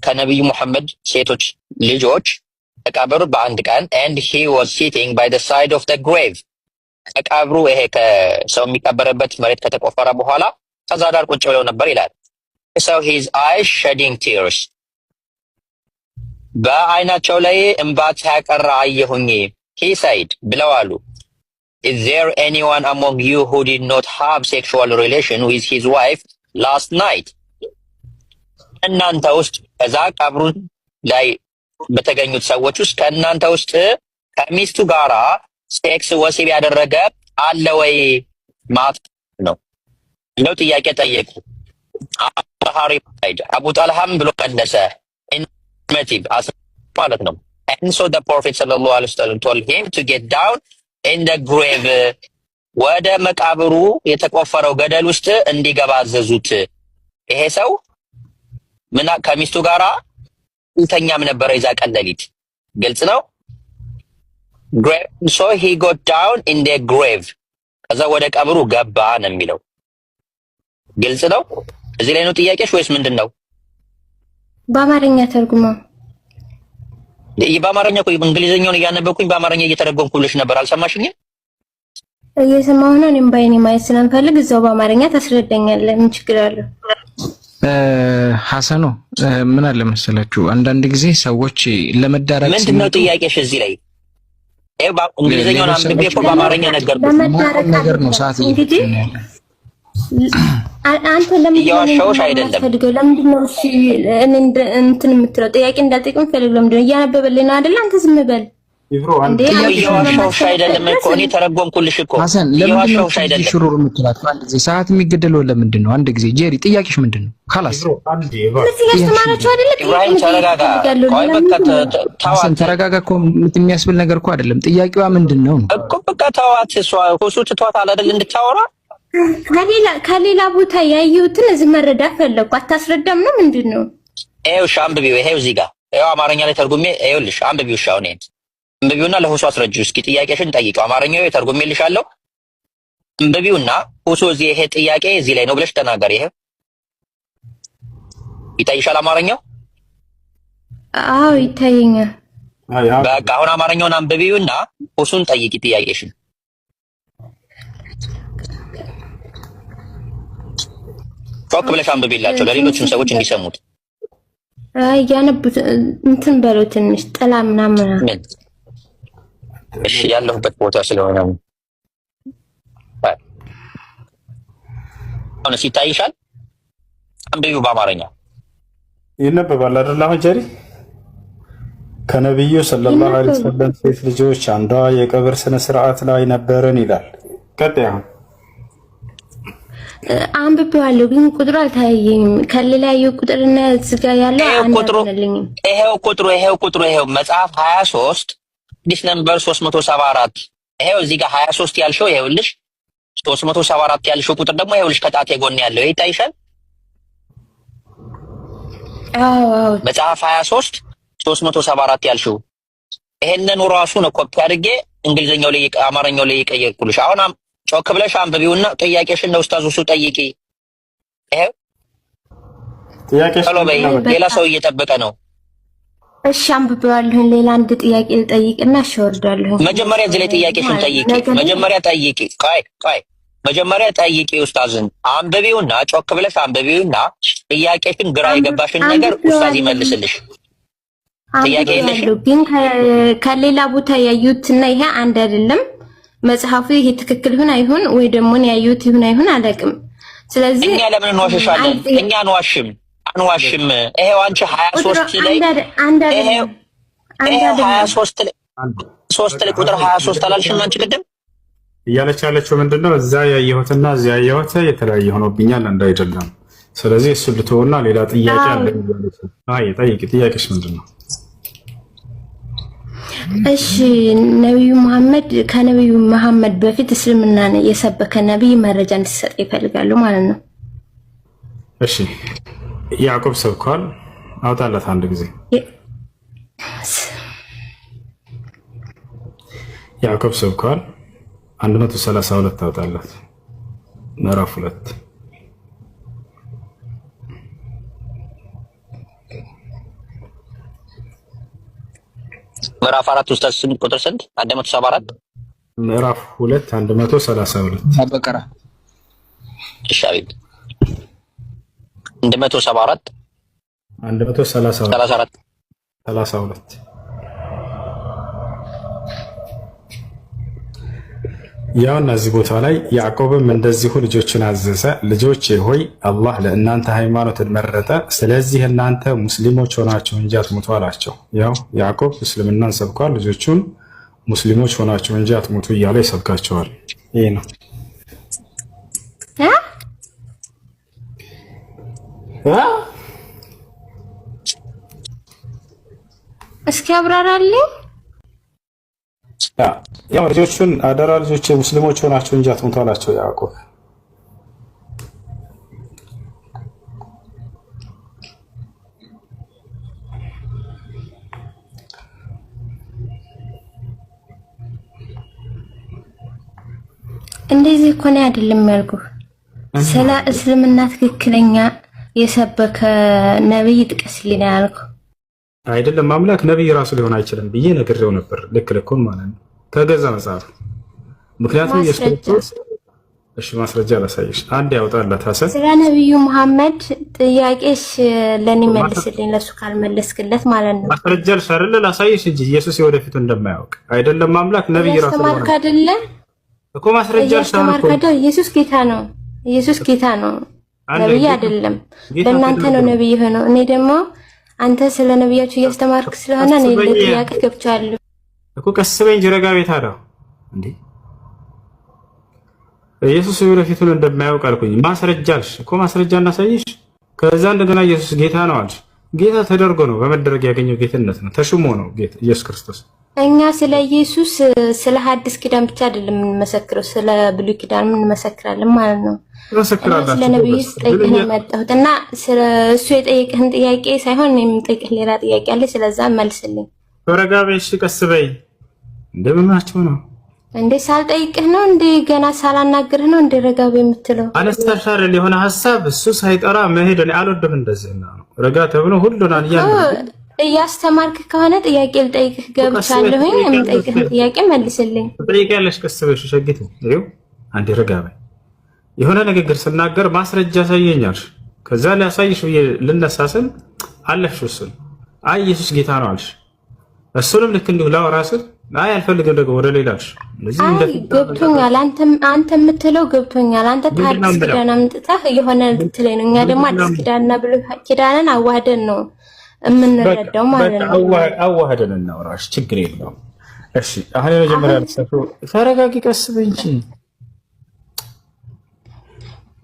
ከነብዩ መሐመድ ሴቶች ልጆች ቀብር በአንድ ቀን and he was sitting by the side of the grave ቀብሩ ይሄ ከሰው የሚቀበርበት መሬት ከተቆፈረ በኋላ ከዛ ዳር ቁጭ ብለው ነበር ይላል። so his eyes shedding tears በአይናቸው ላይ እንባ ሲያቀራ አየሁኝ። he said ብለው አሉ is there anyone among you who did not have sexual relation with his wife last night እናንተ ውስጥ ከዛ ቀብሩ ላይ በተገኙት ሰዎች ውስጥ ከእናንተ ውስጥ ከሚስቱ ጋራ ሴክስ ወሲብ ያደረገ አለ ወይ ማለት ነው ነው ጥያቄ ጠየቁ። አቡ ጣልሃም ብሎ ቀነሰ ኢንቲሜቲቭ ማለት ነው። and so the prophet sallallahu alaihi wasallam told him to get down in the grave ወደ መቃብሩ የተቆፈረው ገደል ውስጥ እንዲገባ አዘዙት። ይሄ ሰው ምና ከሚስቱ ጋራ እንተኛም ነበር ይዛ ቀለሊት ግልጽ ነው። so he got down in the grave ከዛ ወደ ቀብሩ ገባ ነው የሚለው ግልጽ ነው። እዚህ ላይ ነው ጥያቄሽ ወይስ ምንድነው? በአማርኛ ተርጉሞ በአማርኛ ቆይ እንግሊዘኛውን እያነበብኩኝ በአማርኛ እየተረጎምኩልሽ ነበር። አልሰማሽኝም? እየሰማሁ ነው። እኔም ባይኔ ማየት ስለምፈልግ እዛው በአማርኛ ታስረዳኛለህ። ምን ችግር አለው? ሐሰኑ ምን አለ መሰላችሁ አንዳንድ ጊዜ ሰዎች ለመዳረቅ ምንድነው ጥያቄሽ እዚህ ላይ? እንግሊዘኛውን አንብቤ እኮ በአማርኛ ነገርኩሽ ነገር ነው። ሰዓት አንተ እያዋሻሁሽ አይደለም። ለምንድን ነው እሺ እንትን የምትለው? ጥያቄ እንዳልጠይቅም ፈልግ። ለምንድን ነው እያነበበልኝ ነው አይደል? አንተ ዝም በል እንዴ። እያዋሻሁሽ አይደለም እኮ እኔ ተረጎምኩልሽ እኮ። ሐሰን እያዋሻሁሽ አይደለም። ሽሩሩ የምትላት አንድ ጊዜ ሰዓት የሚገደለው ለምንድን ነው? አንድ ጊዜ ጄሪ ጥያቄሽ ምንድን ነው? خلاص ኢብራሂም ተረጋጋ። ቆይ በቃ ሐሰን ተረጋጋ እኮ የሚያስብል ነገር እኮ አይደለም። ጥያቄዋ ምንድን ነው እኮ በቃ ተዋት። እሷ ሁሱ ትቷታል አይደል እንድታወራ ከሌላ ቦታ ያየሁትን እዚህ መረዳት ፈለኩ። አታስረዳም ነው ምንድን ነው? ይኸው አንብቢው። ይኸው እዚህ ጋር ይኸው አማርኛ ላይ ተርጉሜ ይኸውልሽ አንብቢው። እሺ አሁን አንብቢውና ለሁሱ አስረጂው እስኪ። ጥያቄሽን ጠይቂው። አማርኛው ተርጉሜልሻለሁ። አንብቢውና ሁሱ እዚህ ይሄ ጥያቄ እዚህ ላይ ነው ብለሽ ተናገሪ። ይሄ ይታይሻል አማርኛው? አዎ ይታየኛል። በቃ አሁን አማርኛውን አንብቢውና ሁሱን ጠይቂ ጥያቄሽን። ጮክ ብለሽ አንብቢላቸው ለሌሎችም ሰዎች እንዲሰሙት። አይ ያነቡት እንትን በለው ትንሽ ጥላ ምናምን። እሺ ያለሁበት ቦታ ስለሆነ አሁን ሲታይሻል። አንብቢው በአማርኛ ይነበባል አይደል? አሁን ጀሪ ከነብዩ ሰለላሁ ዐለይሂ ወሰለም ሴት ልጆች አንዷ የቀብር ስነ ስርዓት ላይ ነበርን ይላል። ቀጥያ አንብቤዋለሁ ግን ቁጥሩ አልታየኝም። ከሌላዩ ቁጥርና እዚህ ጋር ያለው አንደልኝም። ይሄው ቁጥሩ መጽሐፍ 23 ዲስ ነምበር 374 ይሄው እዚህ ጋር 23 ያልሽው ይሄውልሽ 374 ያልሽው ቁጥር ደግሞ ይሄውልሽ ከጣቴ ጎን ያለው ይሄ ይታይሻል። አዎ መጽሐፍ 23 374 ያልሽው ይሄንን ራሱ ነው ኮፒ አድርጌ እንግሊዘኛው ላይ አማርኛው ላይ ቀየርኩልሽ። አሁን ጮክ ብለሽ አንብቢውና ጥያቄሽን ነው ኡስታዝ እሱ ጠይቂ። ይሄ ጥያቄሽ ሌላ ሰው እየጠበቀ ነው። እሺ አንብቤዋለሁ። ሌላ አንድ ጥያቄ ልጠይቅና እሺ ወርዳለሁ። መጀመሪያ እዚህ ላይ ጥያቄሽን ጠይቂ። መጀመሪያ ጠይቂ። ቆይ መጀመሪያ ጠይቂ ኡስታዝን። አንብቢውና ጮክ ብለሽ አንብቢውና ጥያቄሽን ግራ የገባሽን ነገር ኡስታዝ ይመልስልሽ። ጥያቄ የለሽ ግን ከሌላ ቦታ ያዩትና ይሄ አንድ አይደለም። መጽሐፉ ይሄ ትክክል ይሁን አይሁን ወይ ደግሞ ያዩት ይሁን አይሁን አላውቅም። ስለዚህ እኛ ለምን እንዋሽሻለን? እኛ አንዋሽም። ይሄው አንቺ 23 ላይ ይሄው 23 ላይ 3 ላይ ቁጥር 23 አላልሽም አንቺ ቅድም እያለች ያለችው ምንድነው? እዛ ያየሁትና እዛ ያየሁት የተለያየ ሆኖብኛል አንድ አይደለም። ስለዚህ እሱ ልተውና ሌላ ጥያቄ አለ። አይ ጠይቂ። ጥያቄሽ ምንድነው? እሺ ነብዩ መሐመድ ከነብዩ መሐመድ በፊት እስልምናን የሰበከ ነብይ መረጃ እንዲሰጥ ይፈልጋሉ ማለት ነው። እሺ ያዕቆብ ሰብኳል። አውጣላት አንድ ጊዜ ያዕቆብ ሰብኳል 132 አውጣላት ምዕራፍ 2 ምዕራፍ 4 ውስጥ ቁጥር ስንት? 174 ምዕራፍ 2 132 አበቀራ ኢሻቢብ 174 32 ያውና እዚህ ቦታ ላይ ያዕቆብም እንደዚሁ ልጆችን አዘዘ። ልጆቼ ሆይ አላህ ለእናንተ ሃይማኖትን መረጠ፣ ስለዚህ እናንተ ሙስሊሞች ሆናችሁ እንጂ አትሙቱ አላቸው። ያው ያዕቆብ እስልምናን ሰብኳል። ልጆቹን ሙስሊሞች ሆናችሁ እንጂ አትሙቱ እያለ ይሰብካቸዋል። ይሄ ነው። እስኪ አብራራልኝ። ያው ልጆቹን አደራ ልጆቼ ሙስሊሞች ሆናችሁ እንጂ አትሙቱ አላቸው ያዕቆብ። እንደዚህ እኮ ነው አይደለም ያልኩህ። ስለ እስልምና ትክክለኛ የሰበከ ነብይ ጥቀስልኝ ያልኩህ አይደለም። አምላክ ነብይ ራሱ ሊሆን አይችልም ብዬ ነግሬው ነበር። ልክ ልኩን ማለት ነው ከገዛ መጽሐፍ። ምክንያቱም ኢየሱስ ክርስቶስ እሺ ማስረጃ ላሳይሽ። አንድ ያውጣላት ሐሰን ስለ ነብዩ መሐመድ ጥያቄሽ ለኔ መልስልኝ፣ ለሱ ካልመለስክለት ማለት ነው። ማስረጃ ልሻርለ ላሳይሽ እንጂ ኢየሱስ የወደፊቱ እንደማያውቅ አይደለም። አምላክ ነብይ ራሱ ሊሆን አይችልም እኮ ማስረጃ ልሻርለ። ኢየሱስ ጌታ ነው። ኢየሱስ ጌታ ነው፣ ነብይ አይደለም። በእናንተ ነው ነብይ ሆነው። እኔ ደግሞ አንተ ስለ ነብያችሁ እያስተማርክ ስለሆነ እኔ ለጥያቄ ገብቻለሁ እኮ። ቀስ በይ እንጂ ረጋ ቤት አለው እንዴ። ኢየሱስ ወደፊቱን እንደማያውቅ አልኩኝ። ማስረጃ አልሽ እኮ ማስረጃ እናሳይሽ። ከዛ እንደገና ኢየሱስ ጌታ ነው አልሽ። ጌታ ተደርጎ ነው በመደረግ ያገኘው ጌትነት ነው፣ ተሹሞ ነው ጌታ ኢየሱስ ክርስቶስ። እኛ ስለ ኢየሱስ ስለ ሐዲስ ኪዳን ብቻ አይደለም የምንመሰክረው፣ ስለ ብሉይ ኪዳን እንመሰክራለን ማለት ነው። ተመሰክራላችሁ። ስለ ነብዩ ጠይቀህ የመጣሁት እና ስለ እሱ የጠየቀህን ጥያቄ ሳይሆን እኔ የምጠይቅህ ሌላ ጥያቄ አለ። ስለዛ መልስልኝ። ረጋ በይ እሺ። ቀስ በይ። እንደምናችሁ ነው እንዴ? ሳልጠይቅህ ነው እንዴ? ገና ሳላናግርህ ነው እንዴ ረጋ በይ የምትለው? አነስተሻል የሆነ ሐሳብ እሱ ሳይጠራ መሄድ እኔ አልወድም። እንደዚህ ነው ረጋ ተብሎ ሁሉን እያስተማርክ ከሆነ ጥያቄ ልጠይቅህ ገብቻለሁኝ። የምጠይቅህን ጥያቄ መልስልኝ። ትጠይቂያለሽ። ቀስ በይ ሸጊቱ። ይኸው አንዴ ረጋ በይ። የሆነ ንግግር ስናገር ማስረጃ ያሳየኛል። ከዛ ሊያሳይሽ ብዬ ልነሳ ስል አለፍሽ። እሱን አይ ኢየሱስ ጌታ ነው አልሽ። እሱንም ልክ እንዲሁ ላወራ ስል አይ አልፈልግም ደግሞ ወደ ሌላ አልሽ። ገብቶኛል። አንተ የምትለው ገብቶኛል። አንተ ከአዲስ ኪዳን አምጥተህ የሆነ ልትለኝ ነው። እኛ ደግሞ አዲስ ኪዳንና ብሉይ ኪዳንን አዋህደን ነው የምንረዳው ማለት ነው። አዋህደን እናወራሽ፣ ችግር የለውም። እሺ አሁን የመጀመሪያ ተረጋጊ፣ ቀስ በይ እንጂ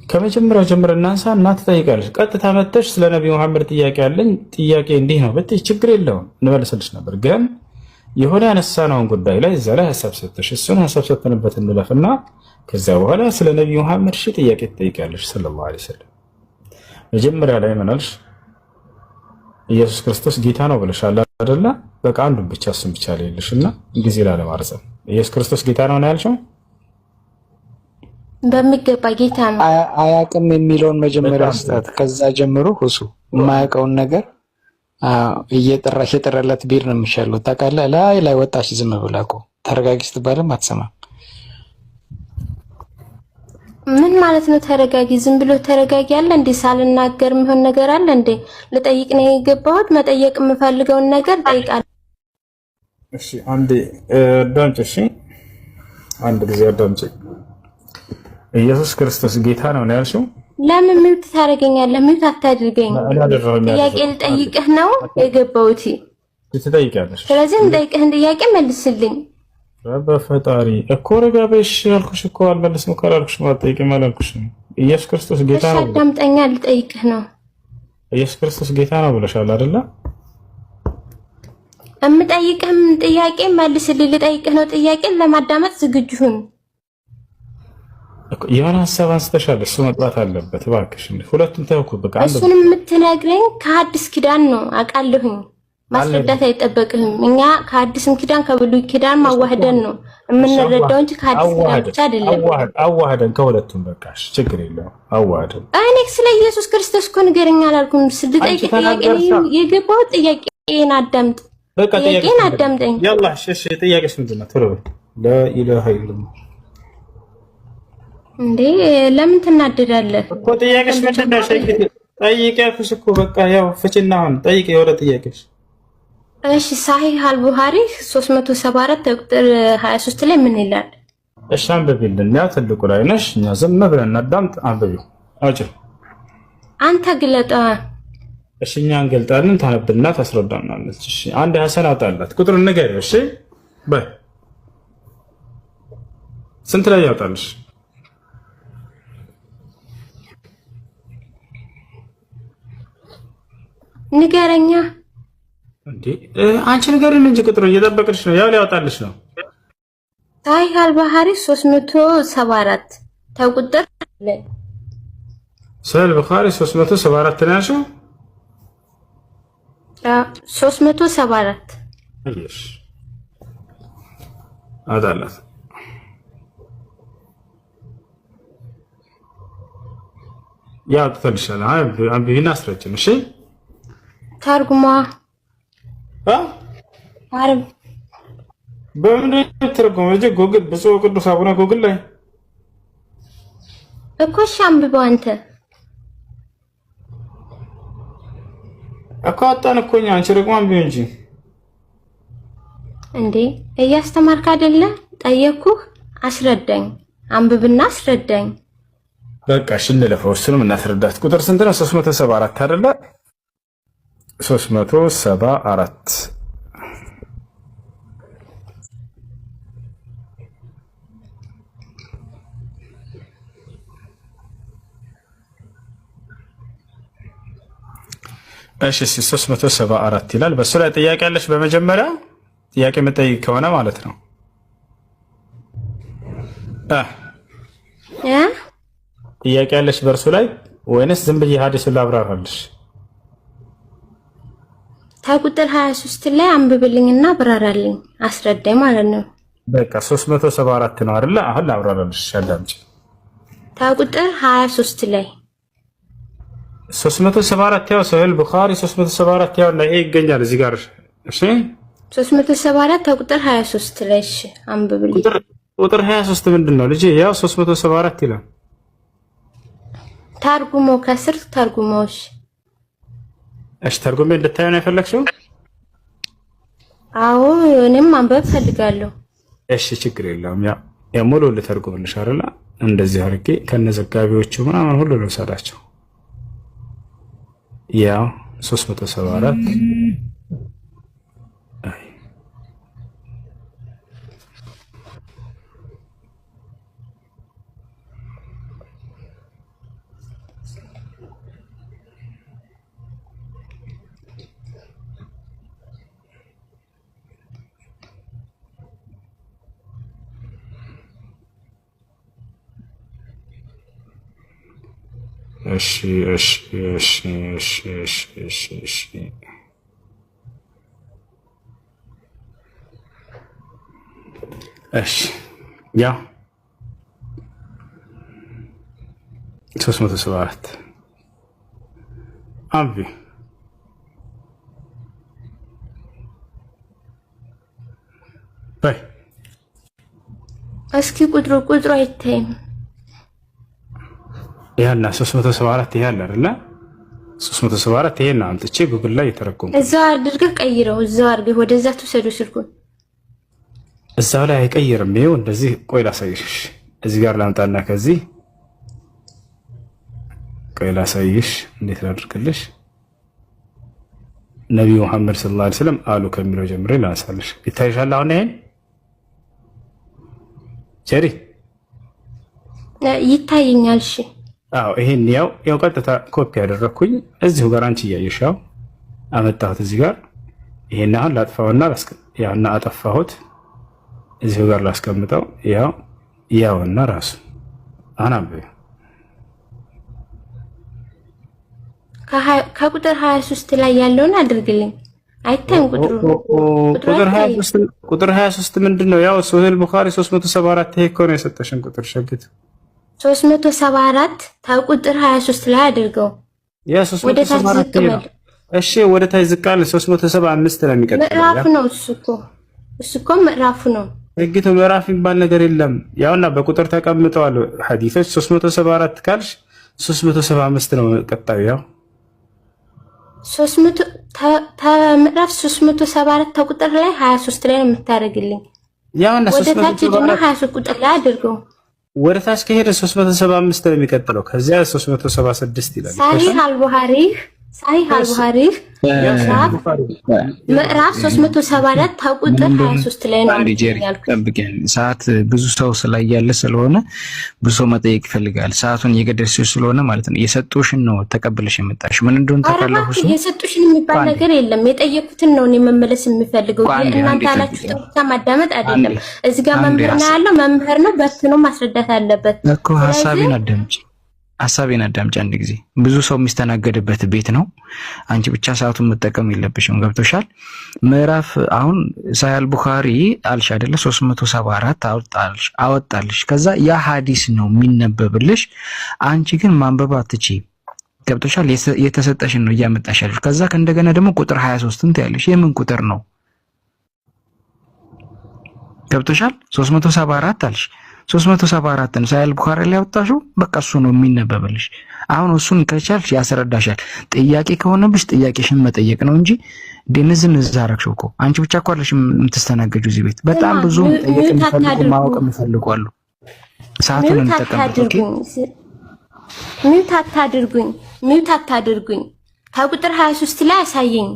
ከመጀመሪያው ጀምረ እናንሳ እና ትጠይቃለሽ። ቀጥታ መተሽ ስለ ነብዩ መሐመድ ጥያቄ አለኝ ጥያቄ እንዲህ ነው ብትይ ችግር የለውም እንመልስልሽ ነበር። ግን የሆነ ያነሳነውን ጉዳይ ላይ እዛ ላይ ሐሳብ ሰጥተሽ እሱን ሐሳብ ሰጥተንበት እንለፍና ከዛ በኋላ ስለ ነብዩ መሐመድ ጥያቄ ትጠይቃለሽ ሰለላሁ ዐለይሂ ወሰለም። መጀመሪያ ላይ ምን አልሽ? ኢየሱስ ክርስቶስ ጌታ ነው ብለሻል አይደለ? በቃ አንዱን ብቻ እሱን ብቻ ለይልሽና ጊዜ ላለማርዘም ኢየሱስ ክርስቶስ ጌታ ነው ያልሽው በሚገባ ጌታ ነው። አያውቅም የሚለውን መጀመሪያ ስጣት። ከዛ ጀምሮ ሁሱ የማያውቀውን ነገር እየጠራሽ የጠራላት ቢር ነው የሚሻለው። ታውቃለህ፣ ላይ ወጣች ዝም ብላ እኮ ተረጋጊ ስትባልም አትሰማም። ምን ማለት ነው ተረጋጊ? ዝም ብሎ ተረጋጊ አለ እንዴ? ሳልናገር የሚሆን ነገር አለ እንዴ? ልጠይቅ ነው የገባሁት። መጠየቅ የምፈልገውን ነገር ጠይቃለሁ። እሺ አንዴ አዳምጪ። እሺ አንድ ጊዜ አዳምጪ። ኢየሱስ ክርስቶስ ጌታ ነው ያልሽው? ለምን ሚውት ታደርገኛለህ? ሚውት አታድርገኝ። ጥያቄ ልጠይቅህ ነው የገባሁት። ትጠይቂያለሽ። ስለዚህ እንጠይቅህን ጥያቄ መልስልኝ። በፈጣሪ እኮ ረጋ በይሽ ያልኩሽ እኮ አልመልስም እኮ አላልኩሽ። ማጠይቅም አላልኩሽም። ኢየሱስ ክርስቶስ ጌታ ነው። አዳምጠኛ፣ ልጠይቅህ ነው። ኢየሱስ ክርስቶስ ጌታ ነው ብለሻል አይደለ? እምጠይቅህም ጥያቄ መልስልኝ። ልጠይቅህ ነው ጥያቄን ለማዳመጥ ዝግጁ ሁን። የሆነ ሀሳብ አንስተሻል፣ እሱ መጥራት አለበት እባክሽ። ሁለቱም ተውኩ በቃ። እሱንም የምትነግረኝ ከሐዲስ ኪዳን ነው አውቃለሁኝ። ማስረዳት አይጠበቅህም። እኛ ከሐዲስም ኪዳን ከብሉይ ኪዳን ማዋህደን ነው የምንረዳው እንጂ ከሐዲስ ኪዳን ብቻ አይደለም። አዋህደን ከሁለቱም በቃሽ፣ ችግር የለውም አዋህደን። እኔ ስለ ኢየሱስ ክርስቶስ እኮ ንገረኝ አላልኩም። ስልጠይቅ ጥያቄ የገባው ጥያቄን አዳምጥ። በቃ ጥያቄን አዳምጠኝ። ያላ እሺ፣ ጥያቄሽ ምንድን ነው? ቶሎ ለኢላሃ ኢላላህ እንዴ ለምን ትናደዳለህ እኮ? ጥያቄሽ ምንድን ነው? ሸይክ ጠይቅ ያልኩሽ እኮ በቃ ያው ፍቺና አሁን ጠይቅ የወለ ጥያቄሽ። እሺ ሳሂህ አልቡኻሪ 374 ቁጥር 23 ላይ ምን ይላል? እሺ አንብቢልን። ያው ትልቁ ላይ ነሽ፣ እኛ ዝም ብለን እናዳምጥ። አንብቢው አጭ አንተ ግለጣ። እሺ እኛ እንገልጣለን፣ ታነብልና ታስረዳናለች። እሺ አንድ ሐሰን አጣላት ቁጥር ንገሪው። እሺ በይ ስንት ላይ ያወጣልሽ? ንገረኛ እንዴ አንቺ ንገሪን እንጂ ቁጥሩ እየጠበቅሽ ነው። ያው ሊያወጣልሽ ነው። ሳሂህ አልቡኻሪ 374 ተቁጥር ላይ ሳሂህ አልቡኻሪ 374 ነው ያልሽው? 374 እሺ አዳላት ያው ተፈልሻለ። አንብቢና አስረጅም። እሺ ተርጉማ አረብ በምን ተርጉማ እንጂ ጉግል ብፁዕ ቅዱስ አቡነ ጉግል ላይ እኮ እሺ አንብበው አንተ እኮ አጣን እኮ እኛ። አንቺ ደግሞ አንብቢው እንጂ እንዴ እያስተማርክ አይደለ? ጠየቅኩህ፣ አስረዳኝ። አንብብና አስረዳኝ። በቃ እሺ እንለፈው፣ እሱንም እናስረዳት። ቁጥር ስንት ነው? 374 አይደለ? 374 እሺ 374 ይላል። በሱ ላይ ጥያቄ አለሽ? በመጀመሪያ ጥያቄ መጠይቅ ከሆነ ማለት ነው ጥያቄ አለሽ በእርሱ ላይ ወይንስ ዝም ብዬ ሐዲሱን ላብራራልሽ? ከቁጥር 23 ላይ አንብብልኝና አብራራልኝ፣ አስረዳኝ ማለት ነው። በቃ 374 ነው አይደለ? አሁን ላብራራልሽ፣ አዳምጪ። ከቁጥር 23 ላይ 374 ያው ሳሂህ ቡኻሪ 374 ያው ላይ ይገኛል እዚህ ጋር። እሺ 374 ከቁጥር 23 ላይ እሺ አንብብልኝ። ቁጥር 23 ምንድነው ልጅ? ያው 374 ይላል። ተርጉሞ ከስር ተርጉሞሽ። እሺ ተርጉሜ እንድታየው ነው የፈለግሽው? አዎ እኔም ማንበብ ፈልጋለሁ። እሺ ችግር የለውም። ያው ሙሉ ልተርጉምልሽ አይደለ? እንደዚህ አድርጌ ከነዘጋቢዎቹ ምናምን ሁሉ ልውሰዳቸው። ያው 374 እሺ እሺ እሺ እሺ እሺ እሺ እሺ እሺ ያው 374 አቢ በይ እስኪ ቁጥሩ አይታይም። ያና 374 ይሄ አለ አይደል? 374 ይሄን አምጥቼ ጉግል ላይ የተረጎምኩ እዛው አድርገህ ቀይረው። እዛው አድርገህ ወደዛ ትወሰዱ ስልኩን። እዛው ላይ አይቀይርም። ይኸው እንደዚህ ቆይ ላሳይሽ። እዚህ ጋር ላምጣና ከዚህ ቆይ ላሳይሽ። እንዴት ላድርግልሽ? ነብዩ መሐመድ ሰለላሁ ዐለይሂ ወሰለም አሉ ከሚለው ጀምሬ ላንሳልሽ። ይታይሻል አሁን ይሄን ጀሪ ይታየኛል። እሺ አዎ ይሄን ያው ቀጥታ ኮፒ ያደረኩኝ እዚሁ ጋር አንቺ እያየሽ ያው አመጣሁት እዚህ ጋር። ይሄን አሁን ላጥፋውና ያውና አጠፋሁት። እዚሁ ጋር ላስቀምጠው። ያውና ራሱ አናበ ከቁጥር 23 ላይ ያለውን አድርግልኝ። አይታይም ቁጥር 23 ምንድነው? ያው ሶሂህ ቡኻሪ 374 ይሄ እኮ ነው የሰጠሽን ቁጥር ሸግት 374 ከቁጥር 23 ላይ አድርገው። ያ 374 ነው። እሺ ወደ ታች ዝቅ አለ 375 ነው የሚቀጥለው። ምዕራፍ ነው እሱ እኮ ምዕራፉ ነው። ህግቱ ምዕራፍ የሚባል ነገር የለም። ያውና በቁጥር ተቀምጠዋል ሐዲሶች 374 ካልሽ 375 ነው ቀጣዩ። ያው 300 ምዕራፍ 374 ከቁጥር ላይ 23 ላይ ነው የምታደርግልኝ። ያውና 323 ቁጥር ላይ አድርገው። ወደ ታች ከሄደ 375 ነው የሚቀጥለው። ከዚያ 376 ይላል። ሳሂህ አልቡኻሪ ምዕራፍ 374 ከቁጥር 23 ላይ ነው ያልኩት። ሰዓት ብዙ ሰው ስላያለ ስለሆነ ብዙ ሰው መጠየቅ ይፈልጋል። ሰዓቱን እየገደልሽ ስለሆነ ማለት ነው። የሰጡሽን ነው ተቀብለሽ የመጣሽ። ምን እንደሆነ ታውቃለሽ? የሰጡሽን የሚባል ነገር የለም። የጠየቁትን ነው እኔ መመለስ የምፈልገው። እናንተ ያላችሁት ብቻ ማዳመጥ አይደለም። እዚህ ጋር መምህር ነው ያለው፣ መምህር ነው በትኖ ማስረዳት አለበት እኮ። ሐሳቤን አዳምጪ አንድ ጊዜ። ብዙ ሰው የሚስተናገድበት ቤት ነው። አንቺ ብቻ ሰዓቱን መጠቀም የለብሽም። ገብቶሻል? ምዕራፍ አሁን ሳሂህ ቡኻሪ አልሽ አይደለ? 374 አወጣልሽ። ከዛ ያ ሐዲስ ነው የሚነበብልሽ። አንቺ ግን ማንበብ አትችይም። ገብቶሻል? የተሰጠሽን ነው እያመጣሻለሽ። ከዛ እንደገና ደግሞ ቁጥር 23ን ታያለሽ። የምን ቁጥር ነው? ገብቶሻል? 374 አልሽ 374 ሳሂህ ቡኻሪ ላይ ያወጣሽው በቃ እሱ ነው የሚነበብልሽ። አሁን እሱን ከቻልሽ ያስረዳሻል። ጥያቄ ከሆነብሽ ጥያቄሽን መጠየቅ ነው እንጂ ደንዝንዝ አደረግሽው እኮ። አንቺ ብቻ እኮ አይደለሽ የምትስተናገጂው እዚህ ቤት። በጣም ብዙ ጥያቄ የሚፈልጉ ማወቅ የሚፈልጉ አሉ። ሰዓቱን እንጠቀምበት። ሚውት አታድርጉኝ። ከቁጥር 23 ላይ አሳየኝ።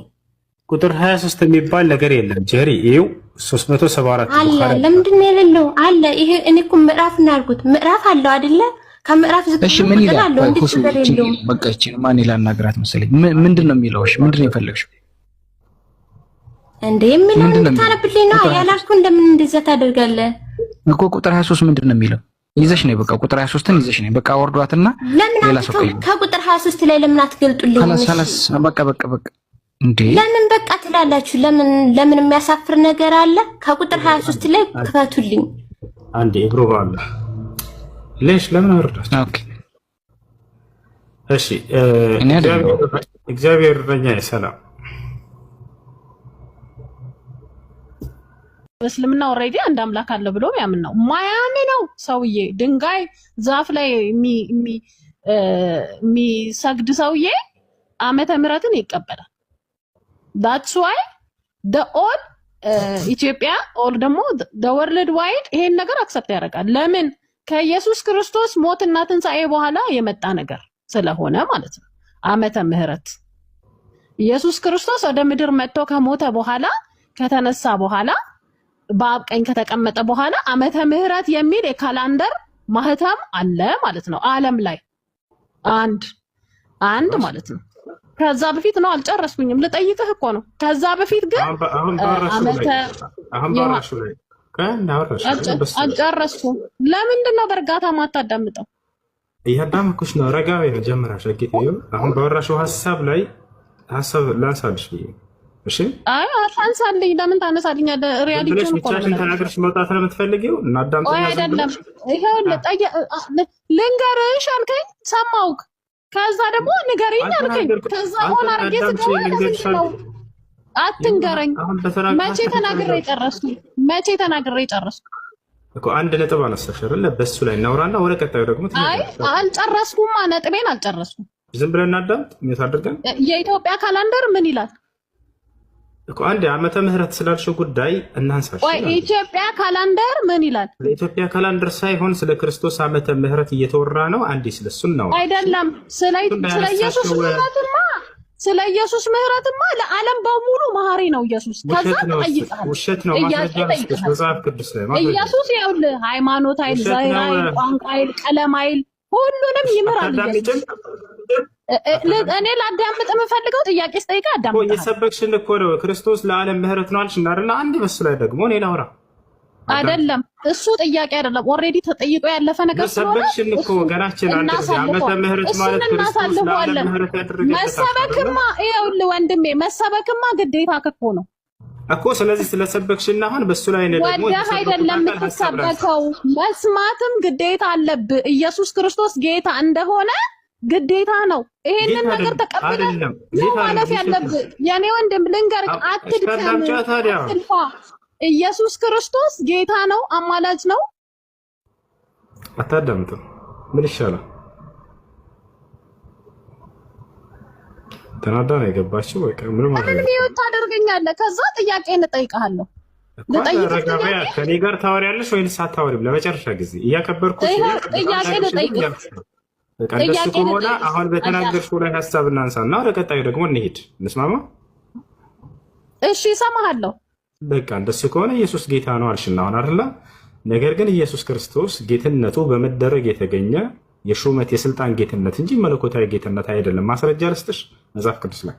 ቁጥር 23 የሚባል ነገር የለም ጀሪ። ይኸው 374 አለ። ለምንድን ነው የሌለው? አለ። ይሄ እኔ እኮ ምዕራፍ ነው ያልኩት። ምዕራፍ አለው አይደለ? ከምዕራፍ ዝቅ ምን ይላል? በቃ እቺ ማን ላናግራት መሰለኝ። ምንድን ነው የሚለው? እሺ ምንድን ነው የፈለግሽው እንዴ? ምን ታነብልኝ ነው ያላልኩ? እንደምን እንደዛ ታደርጋለህ እኮ? ቁጥር 23 ምንድን ነው የሚለው? ይዘሽ ነው በቃ ቁጥር 23ን ይዘሽ ነው በቃ ወርዷትና ሌላ ሰው ከቁጥር 23 ላይ ለምን አትገልጡልኝ? በቃ እንዴ ለምን በቃ ትላላችሁ? ለምን የሚያሳፍር ነገር አለ? ከቁጥር 23 ላይ ክፈቱልኝ። አንዴ ብሮባ አለ ለሽ ለምን አወርዳችሁ? ኦኬ እሺ እግዚአብሔር በእኛ ሰላም። በእስልምና ኦልሬዲ አንድ አምላክ አለ ብሎ ያምን ነው ማያምነው ሰውዬ። ድንጋይ ዛፍ ላይ የሚሰግድ ሰውዬ ዓመተ ምሕረትን ይቀበላል። that's why the all ኢትዮጵያ ኦር ደግሞ the world wide ይሄን ነገር አክሰፕት ያደርጋል። ለምን? ከኢየሱስ ክርስቶስ ሞትና ትንሣኤ በኋላ የመጣ ነገር ስለሆነ ማለት ነው። ዓመተ ምሕረት ኢየሱስ ክርስቶስ ወደ ምድር መጥቶ ከሞተ በኋላ ከተነሳ በኋላ በአብ ቀኝ ከተቀመጠ በኋላ ዓመተ ምሕረት የሚል የካላንደር ማህተም አለ ማለት ነው ዓለም ላይ አንድ ማለት ነው። ከዛ በፊት ነው አልጨረስኩኝም፣ ልጠይቅህ እኮ ነው። ከዛ በፊት ግን አልጨረስኩም። ለምንድን ነው በእርጋታ ማታዳምጠው? እያዳመኩሽ ነው። ረጋ በይ መጀመሪያ ሸቂት። አሁን ባወራሽው ሀሳብ ላይ ሀሳብ ላንሳልሽ ብዬ። እሺ አይ አታንሳልኝ። ለምን ታነሳልኛለህ? ሪያሊቲውን እኮ ነው ተናገርሽ። መውጣት ነው የምትፈልጊው? እና አዳምጠኝ። አይደለም ይሄው ልንገርሽ አልከኝ፣ ሰማሁህ። ከዛ ደግሞ ንገረኝ አልከኝ። ከዛ ሆነ አርጌት ነው አትንገረኝ። መቼ ተናግሬ ጨረስኩ እኮ አንድ ነጥብ አነሳሽ አይደለ? በሱ ላይ እናውራና ወደ ቀጣዩ ደግሞ አይ አልጨረስኩም። ነጥቤን አልጨረስኩም። ዝም ብለን እናዳምጥ። ምን ታደርጋለህ? የኢትዮጵያ ካላንደር ምን ይላል እኮ አንድ ዓመተ ምሕረት ስላልሽው ጉዳይ እናንሳሽ። ወይ ኢትዮጵያ ካላንደር ምን ይላል? ለኢትዮጵያ ካላንደር ሳይሆን ስለ ክርስቶስ ዓመተ ምሕረት እየተወራ ነው። አንዴ ስለሱ ነው አይደለም። ስለ ኢየሱስ ምሕረትማ ለዓለም በሙሉ መሐሪ ነው ኢየሱስ። ከዛ ተጠይቀሃል። ውሸት ነው ማስረጃ መጽሐፍ ቅዱስ ላይ ኢየሱስ ይኸውልህ ሃይማኖት አይል፣ ዘር አይል፣ ቋንቋ አይል፣ ቀለም አይል፣ ሁሉንም ይምራል ኢየሱስ። እኔ ላዳምጥ የምፈልገው ጥያቄ ስጠይቅ አዳምጥ። እየሰበክሽን እኮ ነው ክርስቶስ ለዓለም ምህረት ነው አልሽ አይደል? አንድ በሱ ላይ ደግሞ እኔ ላውራ አይደለም። እሱ ጥያቄ አይደለም፣ ኦልሬዲ ተጠይቆ ያለፈ ነገር ስለሆነ ሰበክሽን እኮ ገናችን አንተ ዓመተ ምህረት ማለት ክርስቶስ ለዓለም ምህረት ያደረገ መሰበክማ ይኸውልህ ወንድሜ መሰበክማ ግዴታ እኮ ነው እኮ። ስለዚህ ስለሰበክሽና አሁን በሱ ላይ ነው ደግሞ ወደህ አይደለም የምትሰበከው፣ መስማትም ግዴታ አለብህ። ኢየሱስ ክርስቶስ ጌታ እንደሆነ ግዴታ ነው። ይሄንን ነገር ተቀብለህ ነው ማለፍ ያለብህ። የኔ ወንድም ልንገርህ፣ አትልፋ። ኢየሱስ ክርስቶስ ጌታ ነው፣ አማላጅ ነው። አታዳምጥም? ምን ይሻላል? ተናዳ ነው የገባችው። በቃ ምን ማለት ነው? ምን ታደርገኛለህ? ከዛ ጥያቄ እንጠይቅሃለሁ። ለጠይቀህ ከኔ ጋር ታወሪያለሽ ወይስ አታወሪም? ለመጨረሻ ጊዜ እያከበርኩሽ ጥያቄ ልጠይቅህ። በቃ እንደሱ ከሆነ አሁን በተናገርሽው ላይ ሐሳብ እናንሳና ወደ ቀጣዩ ደግሞ እንሂድ። እንስማማ? እሺ እሰማሃለሁ። በቃ እንደሱ ከሆነ ኢየሱስ ጌታ ነው አልሽና አሁን አይደለ? ነገር ግን ኢየሱስ ክርስቶስ ጌትነቱ በመደረግ የተገኘ የሹመት የስልጣን ጌትነት እንጂ መለኮታዊ ጌትነት አይደለም። ማስረጃ ልስጥሽ መጽሐፍ ቅዱስ ላይ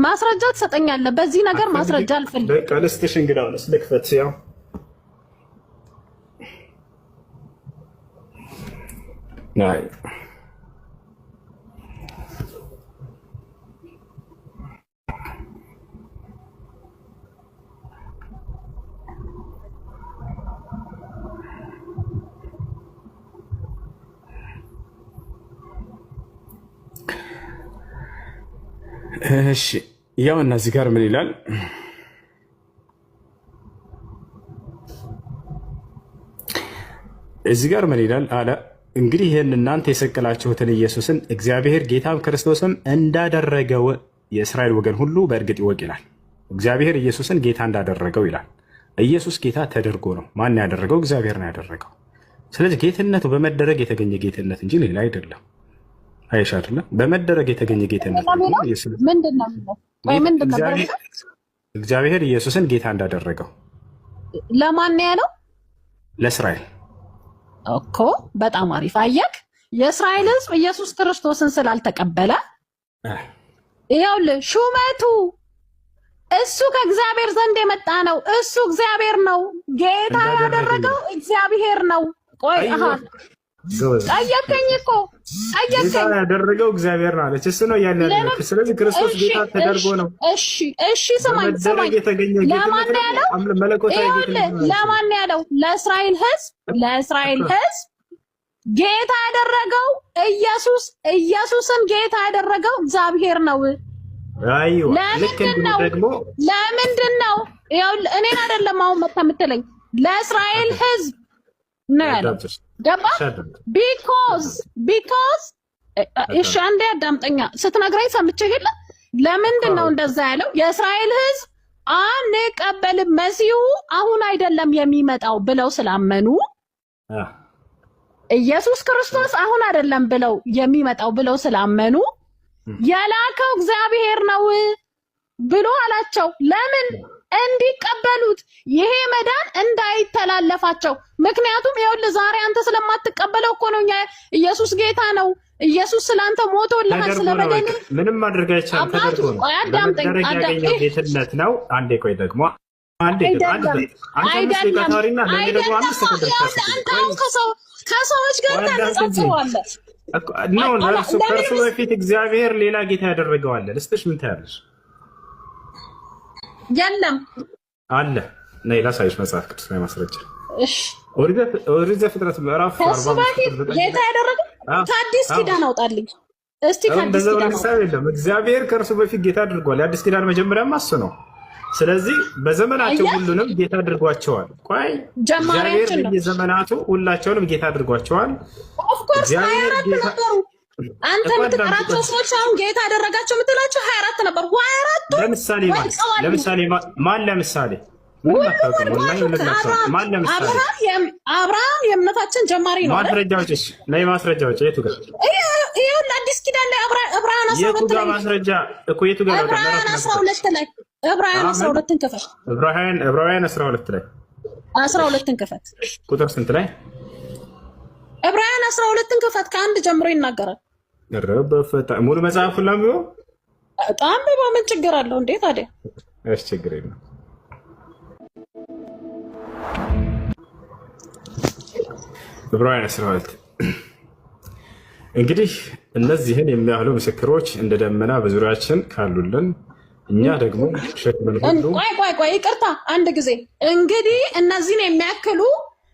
ማስረጃ ትሰጠኛለህ? በዚህ ነገር ማስረጃ አልፈልግም። በቃ ልስጥሽ። እንግዳው ልክፈት። ያው ናይ እሺ ያው እና እዚህ ጋር ምን ይላል? እዚህ ጋር ምን ይላል አለ እንግዲህ ይህን እናንተ የሰቀላችሁትን ኢየሱስን እግዚአብሔር ጌታም ክርስቶስም እንዳደረገው የእስራኤል ወገን ሁሉ በእርግጥ ይወቅ ይላል። እግዚአብሔር ኢየሱስን ጌታ እንዳደረገው ይላል። ኢየሱስ ጌታ ተደርጎ ነው። ማን ያደረገው? እግዚአብሔር ነው ያደረገው። ስለዚህ ጌትነቱ በመደረግ የተገኘ ጌትነት እንጂ ሌላ አይደለም። አይሻ አይደለም በመደረግ የተገኘ ጌትነት እግዚአብሔር ኢየሱስን ጌታ እንዳደረገው ለማን ያለው? ለእስራኤል እኮ። በጣም አሪፍ አየክ። የእስራኤል ሕዝብ ኢየሱስ ክርስቶስን ስላልተቀበለ ይኸውልህ ሹመቱ እሱ ከእግዚአብሔር ዘንድ የመጣ ነው። እሱ እግዚአብሔር ነው። ጌታ ያደረገው እግዚአብሔር ነው። ቆይ ጠየቀኝ እኮ ጠየቀኝ። ጌታ ያደረገው እግዚአብሔር ነው አለች። እሱ ነው ያለ። ስለዚህ ክርስቶስ ጌታ ተደርጎ ነው። እሺ ስማኝ። ለማን ያለው? ለማን ያለው? ለእስራኤል ሕዝብ። ለእስራኤል ሕዝብ ጌታ ያደረገው ኢየሱስን ጌታ ያደረገው እግዚአብሔር ነው። አይዋ ለምንድን ነው? እኔን አይደለም አሁን መጣ የምትለኝ ለእስራኤል ሕዝብ ነው ያለው። ገባ? ቢኮዝ እሺ አንዴ አዳምጠኛ ስትነግረኝ ሰምቼ የለ። ለምንድን ነው እንደዛ ያለው? የእስራኤል ሕዝብ አንቀበልም መሲሁ አሁን አይደለም የሚመጣው ብለው ስላመኑ ኢየሱስ ክርስቶስ አሁን አይደለም ብለው የሚመጣው ብለው ስላመኑ የላከው እግዚአብሔር ነው ብሎ አላቸው። ለምን? እንዲቀበሉት ይሄ መዳን እንዳይተላለፋቸው። ምክንያቱም ይኸውልህ ዛሬ አንተ ስለማትቀበለው እኮ ነው ኢየሱስ ጌታ ነው፣ ኢየሱስ ስላንተ ሞቶልሃል፣ ስለበደል ምንም ማድረግ አይቻልም። ተደርጎ ነው ያገኘው ጌትነት ነው። አንዴ ቆይ ደግሞ ከሰዎች ጋር ታነጻጽረዋለህ። ከእርሱ በፊት እግዚአብሔር ሌላ ጌታ ያደረገዋል። ልስጥሽ ምን ታያለሽ? የለም አለ ነይ ላሳይሽ መጽሐፍ ቅዱስ ላይ ማስረጃ። እሺ ኦሪት ዘፍጥረት ምዕራፍ 40 ጌታ ያደረገው ከአዲስ ኪዳን አውጣልኝ እስቲ። ከአዲስ ኪዳን የለም እግዚአብሔር ከእርሱ በፊት ጌታ አድርጓል። የአዲስ ኪዳን መጀመሪያም እሱ ነው። ስለዚህ በዘመናቸው ሁሉንም ጌታ አድርጓቸዋል። ቆይ እግዚአብሔር በየዘመናቱ ሁላቸውንም ጌታ አድርጓቸዋል። ኦፍኮርስ 24 ነበሩ። አንተ የምትቀራቸው ሰዎች አሁን ጌታ ያደረጋቸው የምትላቸው 24 ነበሩ። 24ቱ ለምሳሌ አብርሃም የእምነታችን ጀማሪ ነው። ማስረጃዎች ላይ ማስረጃዎች የቱ ጋር? ይሄው አዲስ ኪዳን ላይ ዕብራውያን 12 ላይ ማስረጃ እኮ የቱ ጋር? ዕብራውያን 12 ላይ ዕብራውያን 12ን ክፈት። ዕብራውያን 12 ላይ 12ን ክፈት። ቁጥር ስንት ላይ? ዕብራውያን 12ን ክፈት፣ ከአንድ ጀምሮ ይናገራል። ረበፈታ ሙሉ መጽሐፉን ላምበው በጣም ምን ችግር አለው እንዴ ታዲያ? እሺ ችግር የለም። ዕብራውያን 12 እንግዲህ እነዚህን የሚያህሉ ምስክሮች እንደ ደመና በዙሪያችን ካሉልን እኛ ደግሞ ሸክምን ሁሉ ቆይ ይቅርታ አንድ ጊዜ እንግዲህ እነዚህን የሚያክሉ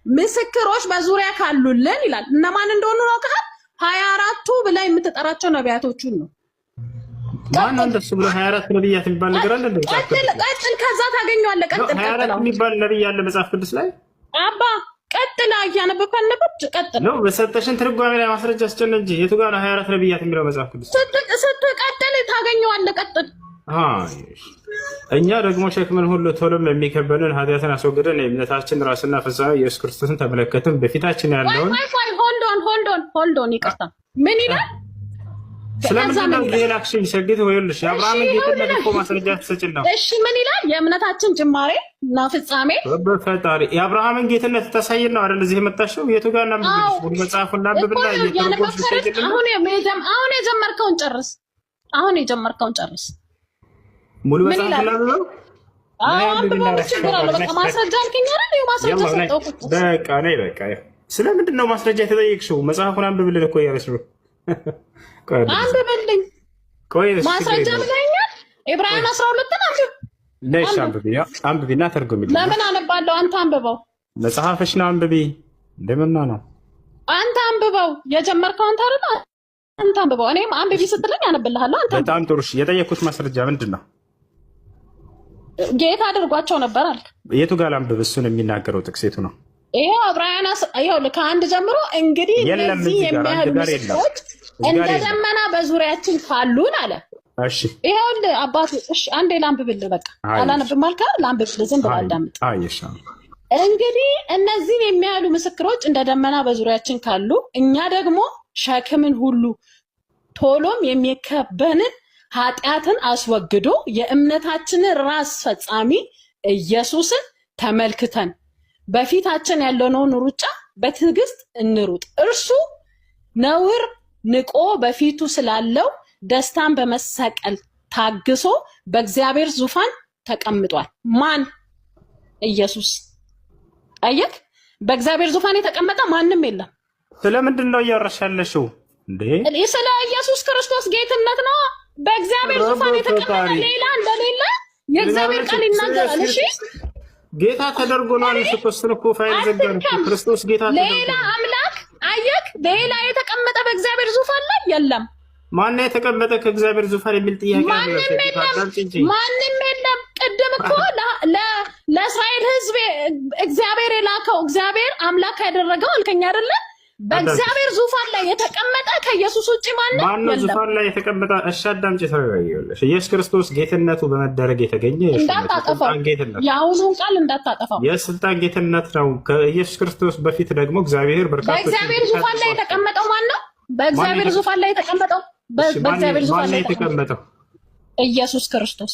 ምስክሮች በዙሪያ ካሉልን ይላል። እነማን እንደሆኑ ነው ካል 24ቱ ብለህ የምትጠራቸው ነቢያቶቹን ነው። ማን እንደሱ ብሎ 24 ነብያት የሚባል ነገር አለ እንዴ? ቀጥል ከዛ ታገኘዋለህ። ቀጥል 24 የሚባል ነብይ አለ መጽሐፍ ቅዱስ ላይ አባ ቀጥል እያነበብከን ነበር። ቀጥል ነው በሰጠሽን ትርጓሜ ላይ ማስረጃ አስጨነ እንጂ የቱ ጋር ነው 24 ነብያት የሚለው መጽሐፍ ቅዱስ? ስትቀጥል ታገኘዋለህ። ቀጥል። እኛ ደግሞ ሸክምን ሁሉ ቶሎም የሚከበንን ኃጢአትን አስወግደን የእምነታችን ራስና ፍጻሜ ኢየሱስ ክርስቶስን ተመለከትን። በፊታችን ያለውን ሆልዶን ይቅርታ ምን ይላል? ስለምንድን ነው ሌላክሽን ሰግጥ ወይልሽ የአብርሃምን ጌትነት እኮ ማስረጃ ትሰጭን ነው። እሺ ምን ይላል? የእምነታችን ጅማሬ እና ፍጻሜ በፈጣሪ የአብርሃምን ጌትነት ተሳይን ነው አይደል? እዚህ የመጣሽው የቱ ጋር ነው? ሙሉ መጽሐፉን ላንብብና እየተረጎምሽ ትሰጭልን። አሁን የጀመርከውን ጨርስ። ሙሉ መጽሐፉን ላንብበው። ማስረጃ አልከኝ አይደል? ማስረጃ ሰጠው። በቃ ነይ በቃ። ስለምንድን ነው ማስረጃ የተጠየቅሽው? መጽሐፉን አንብብልን እኮ እያለች ነው። አንብብልኝ ማስረጃ ብለኛል። ዕብራውያን 12 አንብብ። ነሽ አንብቢና ተርጉሚልኝ። ለምን አነባለሁ? አንተ አንብበው። መጽሐፍሽ ነው አንብቢ። እንደምን ነው አንተ አንብበው። የጀመርከው አንተ አይደል? አንተ አንብበው። እኔም አንብቢ ስትለኝ አነብልሃለሁ። አንተ በጣም ጥሩ። የጠየኩት ማስረጃ ምንድን ነው? ጌታ አድርጓቸው ነበር አልክ። የቱ ጋር ላንብብ? እሱን የሚናገረው ጥቅስ የቱ ነው? ይሄው ዕብራውያን ከአንድ ጀምሮ እንግዲህ እነዚህ የሚያህሉ ምስክሮች እንደ ደመና በዙሪያችን ካሉን አለ። እሺ ይሄውልህ አባቱ። እሺ አንዴ ላንብብልህ። በቃ አላነብም አልክ አይደል? ላንብብልህ። ዝም ብለህ አዳምጥ። እንግዲህ እነዚህን የሚያህሉ ምስክሮች እንደ ደመና በዙሪያችን ካሉ እኛ ደግሞ ሸክምን ሁሉ ቶሎም የሚከበንን ኃጢአትን አስወግዶ የእምነታችንን ራስ ፈጻሚ ኢየሱስን ተመልክተን በፊታችን ያለውን ሩጫ በትዕግስት እንሩጥ። እርሱ ነውር ንቆ በፊቱ ስላለው ደስታን በመሰቀል ታግሶ በእግዚአብሔር ዙፋን ተቀምጧል። ማን? ኢየሱስ። አየክ፣ በእግዚአብሔር ዙፋን የተቀመጠ ማንም የለም። ስለምንድን ነው እያወራሽ ያለሽው እንዴ? ስለ ኢየሱስ ክርስቶስ ጌትነት ነው። በእግዚአብሔር ዙፋን የተቀመጠ ሌላ እንደሌለ የእግዚአብሔር ቃል ይናገራል። እሺ ጌታ ተደርጎ ነው አልተቆስን እኮ ፋይል ዘጋን። ክርስቶስ ጌታ ተደርጎ ሌላ አምላክ አየክ፣ ሌላ የተቀመጠ በእግዚአብሔር ዙፋን ላይ የለም። ማን ነው የተቀመጠ ከእግዚአብሔር ዙፋን የሚል ጥያቄ አለ። ማንም የለም። ቅድም እኮ ለእስራኤል ሕዝብ እግዚአብሔር የላከው እግዚአብሔር አምላክ ያደረገው አልከኝ አይደለ? በእግዚአብሔር ዙፋን ላይ የተቀመጠ ከኢየሱስ ውጪ ማንም የለም። ዙፋን ላይ የተቀመጠ እሺ፣ አዳምጪ ተረጋጊልሽ። ኢየሱስ ክርስቶስ ጌትነቱ በመደረግ የተገኘ እንዳታጠፋው፣ የአሁኑን ቃል እንዳታጠፋው። የስልጣን ጌትነት ነው። ከኢየሱስ ክርስቶስ በፊት ደግሞ እግዚአብሔር በርካታ በእግዚአብሔር ዙፋን ላይ የተቀመጠው ማን ነው? በእግዚአብሔር ዙፋን ላይ የተቀመጠው በእግዚአብሔር ዙፋን ላይ የተቀመጠው ኢየሱስ ክርስቶስ።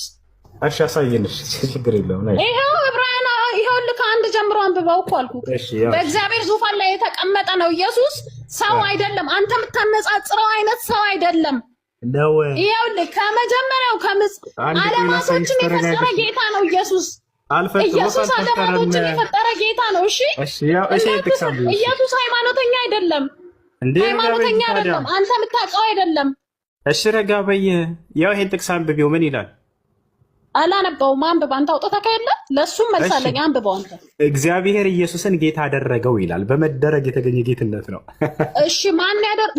እሺ አሳየንሽ፣ ችግር የለውም። ይሄው ዕብራውያን ይሄውልህ ከአንድ ጀምሮ አንብበው እኮ አልኩህ። በእግዚአብሔር ዙፋን ላይ የተቀመጠ ነው ኢየሱስ፣ ሰው አይደለም። አንተ የምታነጻጽረው አይነት ሰው አይደለም ነው። ይሄውልህ ከመጀመሪያው ዓለማቶችን የፈጠረ ጌታ ነው ኢየሱስ። ኢየሱስ ዓለማቶችን የፈጠረ ጌታ ነው። እሺ ኢየሱስ ሃይማኖተኛ አይደለም፣ ሃይማኖተኛ አይደለም። አንተ የምታውቀው አይደለም። እሺ ረጋ በይ። ያው ይሄን ጥቅስ አንብቤው ምን ይላል? አላነበውም። አንብብ አንተ አውጥተህ ከየለ ለሱም መልሳለኝ። አንብበው አንተ። እግዚአብሔር ኢየሱስን ጌታ አደረገው ይላል። በመደረግ የተገኘ ጌትነት ነው። እሺ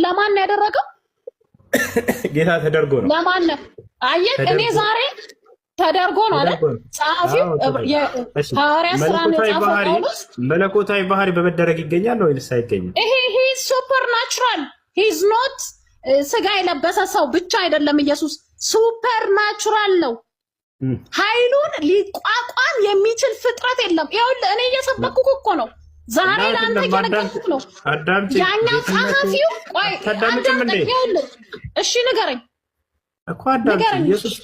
ለማን ያደረገው? ጌታ ተደርጎ ነው። ለማን ነው? አየህ፣ እኔ ዛሬ ተደርጎ ነው አይደል? ጸሐፊው ሐዋርያ ሥራ ነው ጻፈው። መለኮታዊ ባህሪ በመደረግ ይገኛል ወይስ አይገኝም? ይሄ ሱፐር ናቹራል ሂዝ ኖት ስጋ የለበሰ ሰው ብቻ አይደለም። ኢየሱስ ሱፐር ናቹራል ነው። ኃይሉን ሊቋቋም የሚችል ፍጥረት የለም። ይኸውልህ እኔ እየሰበኩህ እኮ ነው። ዛሬ ለአንተ እየነገርኩህ ነው። ያኛው ጸሐፊው ቆይ አዳምጠኝ። ይኸውልህ እሺ ንገረኝ እኮ አዳምጠኝ። ኢየሱስ